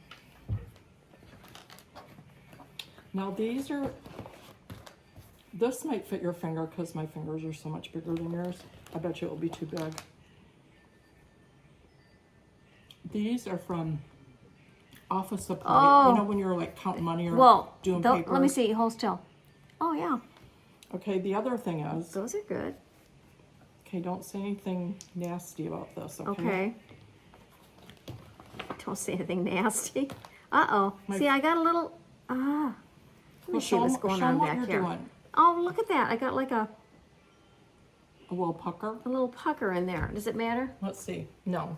Now this might fit your finger because my fingers are so much bigger than yours. I bet you it will be too big. These are from Office Supply.
Oh.
You know when you're like counting money or doing paper?
Let me see. Hold still. Oh, yeah.
Okay, the other thing is,
Those are good.
okay, don't say anything nasty about this, okay?
Okay. Don't say anything nasty. Uh-oh.
My-
See, I got a little... Let me
Well,
see what's going on
what
back
you're
here.
doing.
Oh, look at that. I got like a
little pucker.
little pucker in there. Does it matter?
Let's see. No.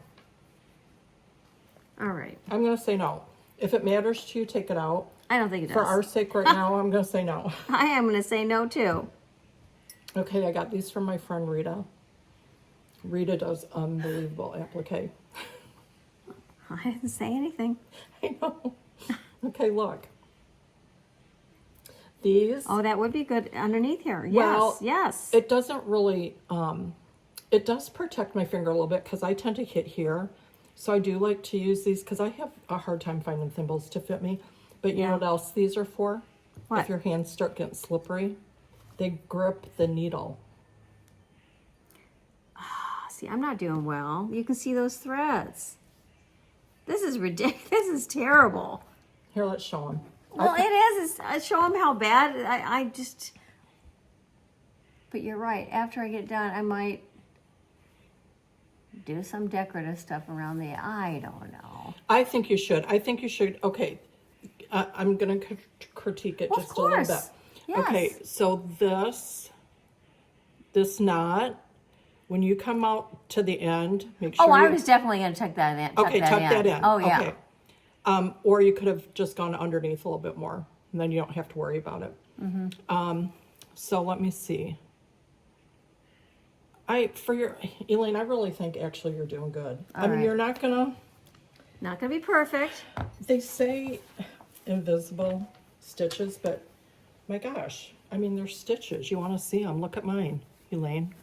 All right.
I'm going to say no. If it matters to you, take it out.
I don't think it does.
For our sake right now, I'm going to say no.
I am going to say no, too.
Okay, I got these from my friend Rita. Rita does unbelievable applique.
I didn't say anything.
I know. Okay, look. These.
Oh, that would be good underneath here. Yes,
Well,
yes.
It doesn't really, it does protect my finger a little bit because I tend to hit here. So I do like to use these because I have a hard time finding thimbles to fit me. But you know what else these are for?
What?
If your hands start getting slippery, they grip the needle.
See, I'm not doing well. You can see those threads. This is ridiculous. This is terrible.
Here, let's show them.
Well, it is. It's, show them how bad. I just... But you're right. After I get done, I might do some decorative stuff around the... I don't know.
I think you should. Okay, I'm going to critique it
Well,
just a little bit.
Yes.
Okay, so this knot, when you come out to the end, make sure.
Oh, I was definitely going to tuck that in.
Okay, tuck that in.
Oh, yeah.
Okay. Or you could have just gone underneath a little bit more, and then you don't have to worry about it. So let me see. Elaine, I really think actually you're doing good.
All
I mean,
right.
you're not gonna.
Not going to be perfect.
They say invisible stitches, but my gosh, I mean, they're stitches. You want to see them? Look at mine, Elaine.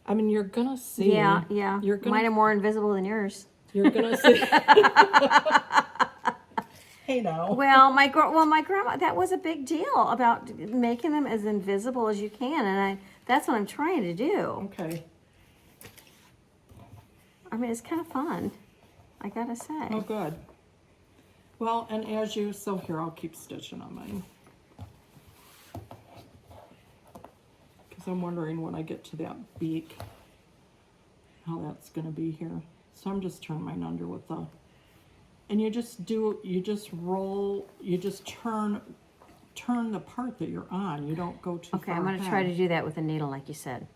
I mean, you're gonna see.
Yeah.
You're gonna.
Mine are more invisible than yours.
You're gonna see. Hey now.
Well, my grandma, that was a big deal about making them as invisible as you can, and that's what I'm trying to do.
Okay.
I mean, it's kind of fun, I gotta say.
Oh, good. Well, and so here, I'll keep stitching on mine. Because I'm wondering when I get to that beak, how that's going to be here. So I'm just turning mine under with the, and you just roll, you just turn the part that you're on. You don't go too far.
Okay, I'm gonna try to do that with a needle, like you said.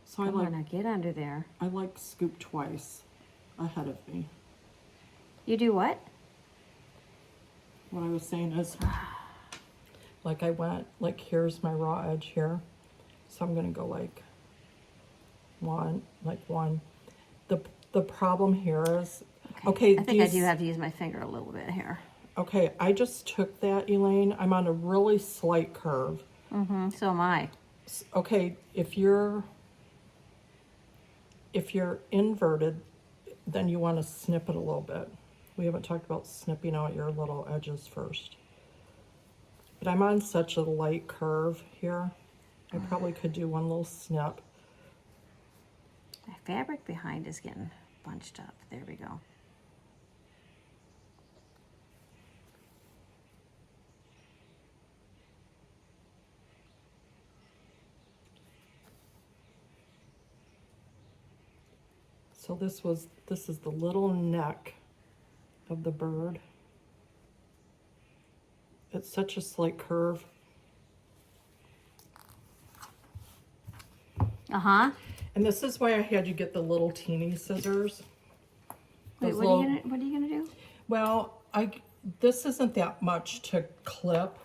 So
Come on, now get under there.
I like scoop twice ahead of me.
You do what?
What I was saying is, like I went, like here's my raw edge here. So I'm gonna go like one. The problem here is, okay,
I think I do have to use my finger a little bit here.
Okay, I just took that, Elaine. I'm on a really slight curve.
Mm-hmm, so am I.
Okay, if you're inverted, then you want to snip it a little bit. We haven't talked about snipping out your little edges first. But I'm on such a light curve here. I probably could do one little snip.
The fabric behind is getting bunched up. There we go.
So this is the little neck of the bird. It's such a slight curve.
Uh-huh.
And this is why I had you get the little teeny scissors.
Wait, what are you gonna do?
Well, this isn't that much to clip,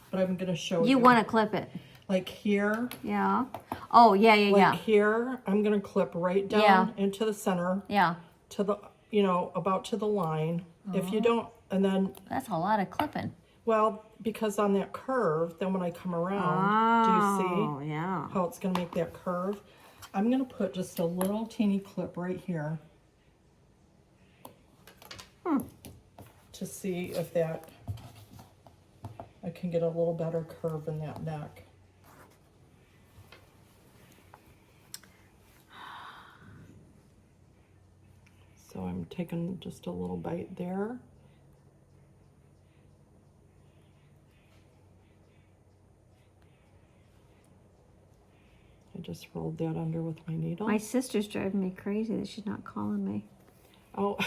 but I'm gonna show you.
You want to clip it?
Like here.
Yeah. Oh, yeah,
Like here, I'm gonna clip right down into the center.
Yeah.
To the, about to the line. If you don't, and then.
That's a lot of clipping.
Well, because on that curve, then when I come around, do you see?
Oh, yeah.
How it's gonna make that curve? I'm gonna put just a little teeny clip right here. To see if I can get a little better curve in that neck. So I'm taking just a little bite there. I just rolled that under with my needle.
My sister's driving me crazy that she's not calling me.
Oh.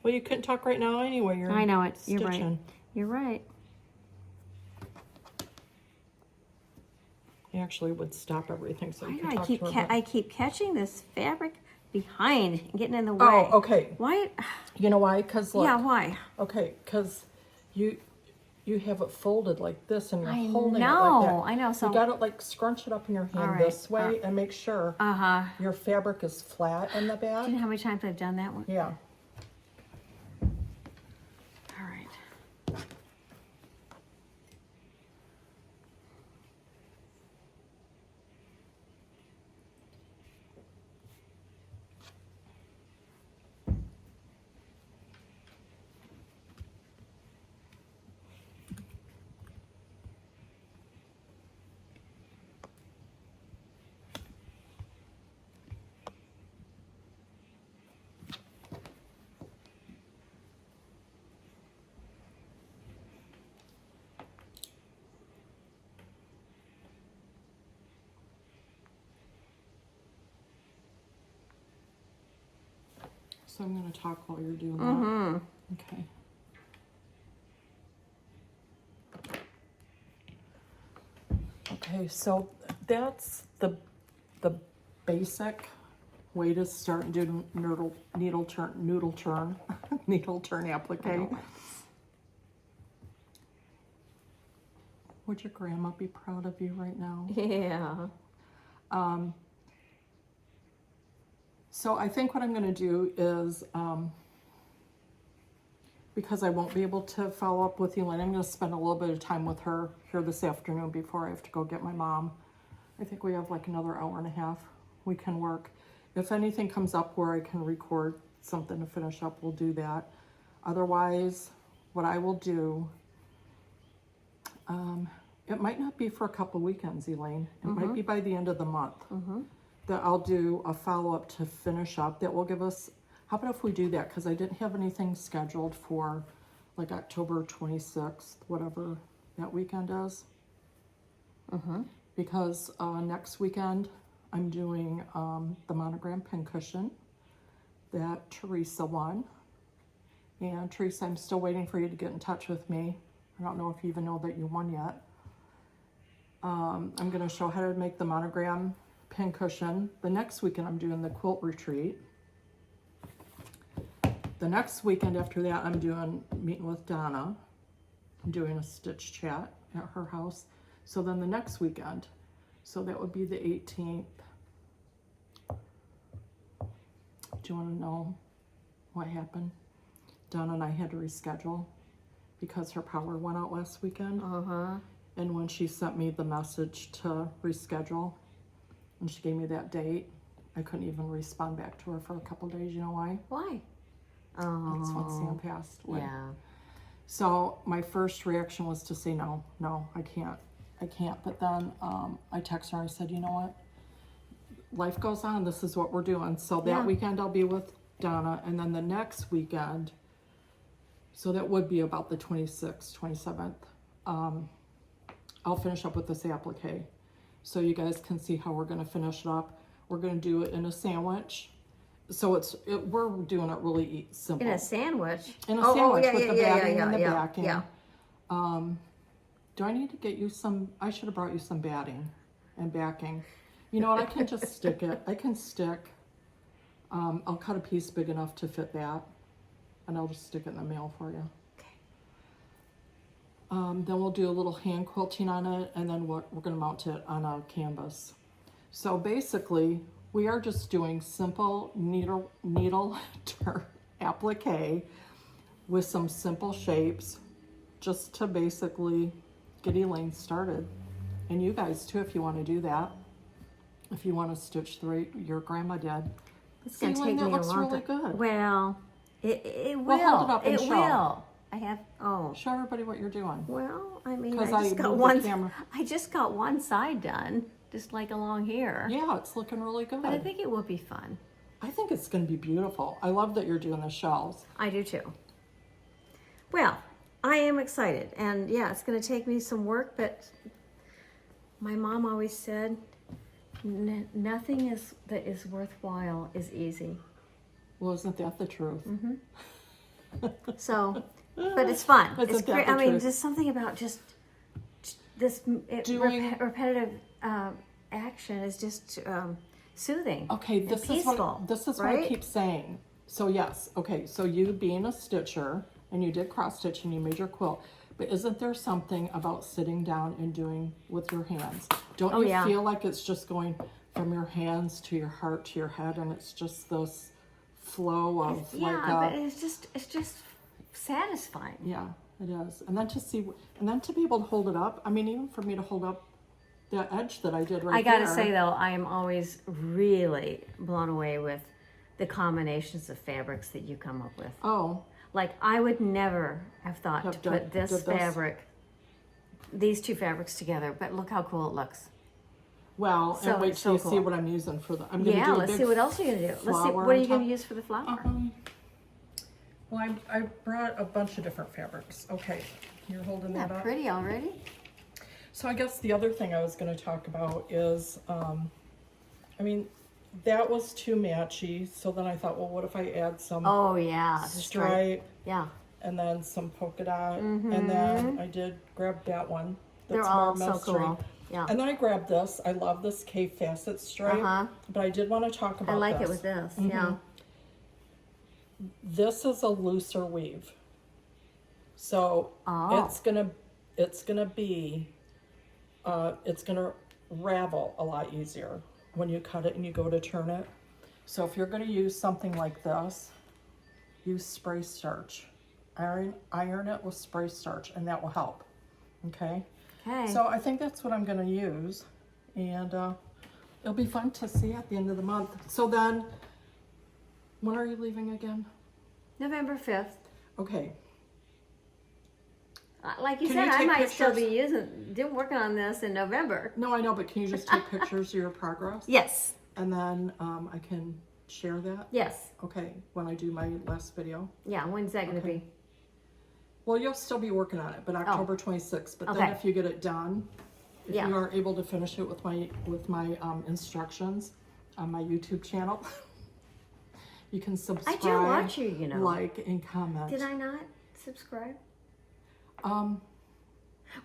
Well, you couldn't talk right now anyway.
I know it.
Stitching.
You're right. You're right.
I actually would stop everything so you can
I
talk to her.
I keep catching this fabric behind and getting in the way.
Oh, okay.
Why?
You know why? Because look.
Yeah, why?
Okay, because you have it folded like this and you're holding
know,
it like that.
I know. So
you got to like scrunch it up in your hand this way and make sure your fabric is flat in the back.
Do you know how many times I've done that one?
Yeah.
All right.
So I'm going to talk while you're doing that. Okay. Okay, so that's the basic way to start doing needle turn applique. Would your grandma be proud of you right now?
Yeah.
So I think what I'm going to do is, because I won't be able to follow up with Elaine, I'm going to spend a little bit of time with her here this afternoon before I have to go get my mom. I think we have like another hour and a half we can work. If anything comes up where I can record something to finish up, we'll do that. Otherwise, what I will do, it might not be for a couple weekends, Elaine. It might be by the end of the month that I'll do a follow-up to finish up. That will give us, how about if we do that? Because I didn't have anything scheduled for like October 26th, whatever that weekend is. Because next weekend I'm doing the monogram pincushion that Teresa won. And Teresa, I'm still waiting for you to get in touch with me. I don't know if you even know that you won yet. I'm going to show how to make the monogram pincushion. The next weekend I'm doing the quilt retreat. The next weekend after that I'm doing meeting with Donna. I'm doing a stitch chat at her house. So then the next weekend, so that would be the 18th. Do you want to know what happened? Donna and I had to reschedule because her power went out last weekend. And when she sent me the message to reschedule, and she gave me that date, I couldn't even respond back to her for a couple days. You know why?
Why?
That's when Sam passed away.
Yeah.
So my first reaction was to say, no, I can't. But then I texted her, I said, you know what? Life goes on, this is what we're doing. So that weekend I'll be with Donna, and then the next weekend, so that would be about the 26th, 27th, I'll finish up with this applique. So you guys can see how we're gonna finish it up. We're gonna do it in a sandwich. So we're doing it really simple.
In a sandwich?
In a sandwich with the batting and the backing.
Yeah.
Do I need to get you some, I should have brought you some batting and backing. You know what, I can just stick it. I can stick, I'll cut a piece big enough to fit that, and I'll just stick it in the mail for you. Then we'll do a little hand quilting on it, and then we're going to mount it on a canvas. So basically, we are just doing simple needle applique with some simple shapes, just to basically get Elaine started. And you guys too, if you want to do that. If you want to stitch the way your grandma did.
It's going to take me a
looks
long
really
time.
good.
Well, it will.
Well, hold it up and
it
show.
will.
Show everybody what you're doing.
Well, I mean,
'Cause
I just
I
got
moved the
one.
camera.
I just got one side done, just like along here.
Yeah, it's looking really good.
But I think it will be fun.
I think it's going to be beautiful. I love that you're doing the shells.
I do too. Well, I am excited, and yeah, it's going to take me some work, but my mom always said, nothing that is worthwhile is easy.
Well, isn't that the truth?
So, but it's fun.
Isn't
It's
that
great.
the
I mean,
truth?
just something about just this repetitive action is just soothing.
Okay,
and
this
peaceful,
is what
right?
I keep saying. So yes, okay, so you being a stitcher, and you did cross stitch and you made your quilt, but isn't there something about sitting down and doing with your hands? Don't you feel like it's just going from your hands to your heart to your head, and it's just this flow of
but it's just satisfying.
Yeah, it is. And then to be able to hold it up. I mean, even for me to hold up the edge that I did right there.
I gotta say though, I am always really blown away with the combinations of fabrics that you come up with.
Oh.
Like, I would never have thought to put this fabric, these two fabrics together, but look how cool it looks.
Well,
So
and wait
it's
till you
so
see
cool.
what I'm using for the. I'm gonna do a
let's
big
see what else you're gonna do. Let's see,
flower
what are you
on
gonna
top.
use for the flower?
Well, I brought a bunch of different fabrics. Okay, you're holding
Yeah,
that up.
pretty already.
So I guess the other thing I was going to talk about is, I mean, that was too matchy. So then I thought, well, what if I add some
Oh yeah, the
stripe
Yeah,
and then some polka dot, and then I did grab that one.
they're
That's
all
more
so cool.
mystery.
Yeah,
And then I grabbed this. I love this K facet stripe, but I did want to talk about
I like
this.
it with this. Yeah,
This is a looser weave, so it's gonna be it's gonna ravel a lot easier when you cut it and you go to turn it. So if you're gonna use something like this, use spray starch. Iron it with spray starch, and that will help. Okay.
Okay.
So I think that's what I'm gonna use, and it'll be fun to see at the end of the month. So then, when are you leaving again?
November 5th.
Okay.
Like you
Can
said,
you
I
take
might still be
pictures?
working on this in November.
No, I know, but can you just take pictures of your progress?
Yes.
And then I can share that?
Yes.
Okay, when I do my last video.
Yeah, when's that going to be?
Well, you'll still be working on it, but October 26th. But then
Okay.
if you get it done, if
Yeah.
you are able to finish it with my instructions on my YouTube channel, you can subscribe.
I do watch you, you know.
Like and comment.
Did I not subscribe?
Um,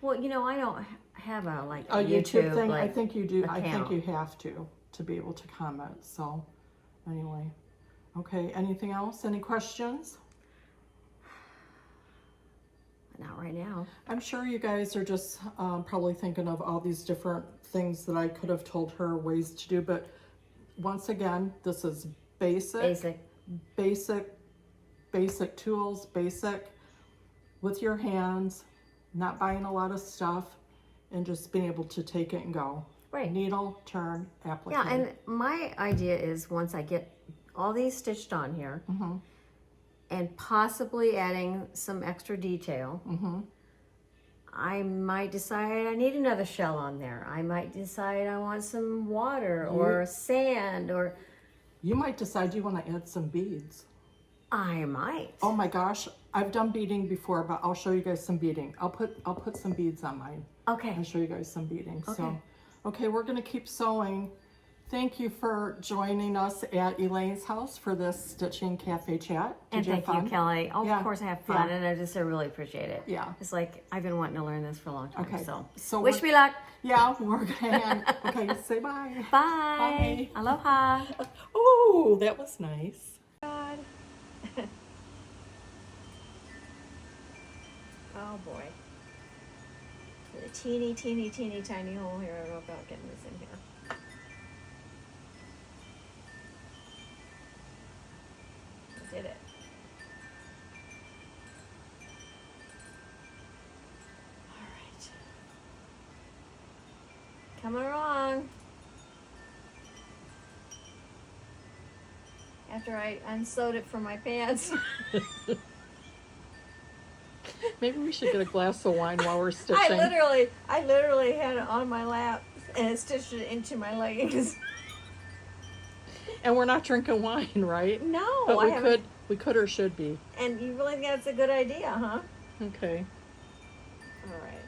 Well, you know, I don't have a like
a YouTube thing.
like,
I think you do. I
account.
think you have to be able to comment. So, anyway, okay. Anything else? Any questions?
Not right now.
I'm sure you guys are just probably thinking of all these different things that I could have told her ways to do, but once again, this is basic tools, basic with your hands, not buying a lot of stuff, and just being able to take it and go.
Right.
Needle, turn, applique.
Yeah, and my idea is once I get all these stitched on here, and possibly adding some extra detail, I might decide I need another shell on there. I might decide I want some water or sand, or
you might decide you want to add some beads.
I might.
Oh my gosh, I've done beading before, but I'll show you guys some beading. I'll put some beads on mine.
Okay.
I'll show you guys some beading.
Okay.
So, okay, we're gonna keep sewing. Thank you for joining us at Elaine's house for this Stitching Cafe Chat.
And thank you, Kelly. Oh,
Yeah.
of course I have fun,
Yeah.
and I really appreciate it.
Yeah.
It's like I've been wanting to learn this for a long time.
Okay.
So
we're-
wish me luck.
Yeah, we're gonna okay, say bye.
Bye.
Bye.
Aloha.
Oh, that was nice.
God. Oh boy. The teeny tiny hole here. I don't know about getting this in here. I did it. All right. Coming along. After I unsewed it from my pants.
Maybe we should get a glass of wine while we're stitching.
I literally had it on my lap and stitched it into my leggings.
And we're not drinking wine, right?
No,
But
I haven't.
we could or should be.
And you really think that's a good idea, huh?
Okay.
All right.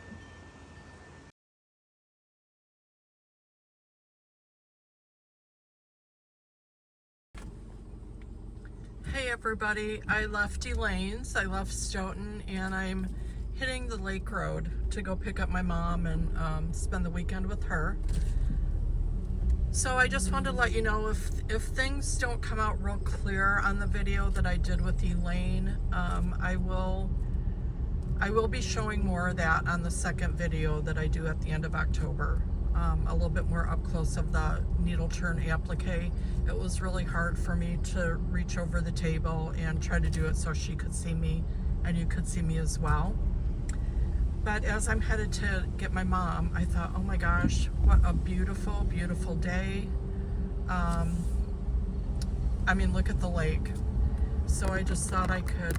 Hey everybody, I left Elaine's, I left Stoughton, and I'm hitting the lake road to go pick up my mom and spend the weekend with her. So I just wanted to let you know if things don't come out real clear on the video that I did with Elaine, I will be showing more of that on the second video that I do at the end of October. A little bit more up close of the needle turn applique. It was really hard for me to reach over the table and try to do it so she could see me and you could see me as well. But as I'm headed to get my mom, I thought, oh my gosh, what a beautiful, beautiful day. I mean, look at the lake. So I just thought I could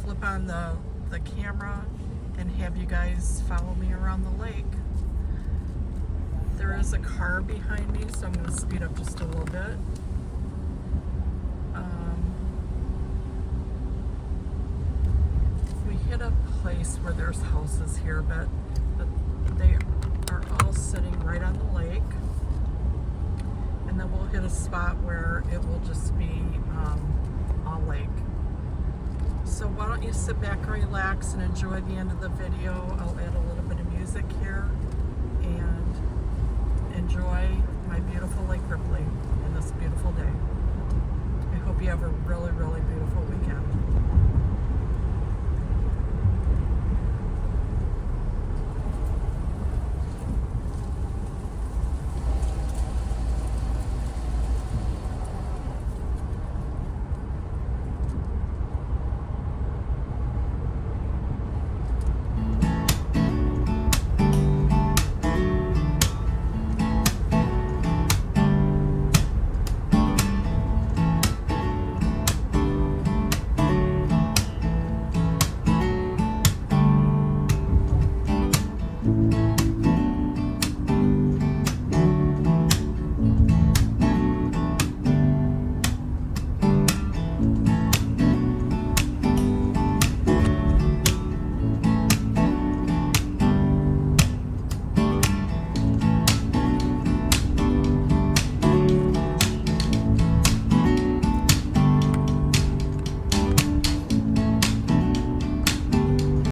flip on the camera and have you guys follow me around the lake. There is a car behind me, so I'm going to speed up just a little bit. We hit a place where there's houses here, but they are all sitting right on the lake. And then we'll hit a spot where it will just be all lake. So why don't you sit back and relax and enjoy the end of the video. I'll add a little bit of music here and enjoy my beautiful Lake Ripley and this beautiful day. I hope you have a really, really beautiful week.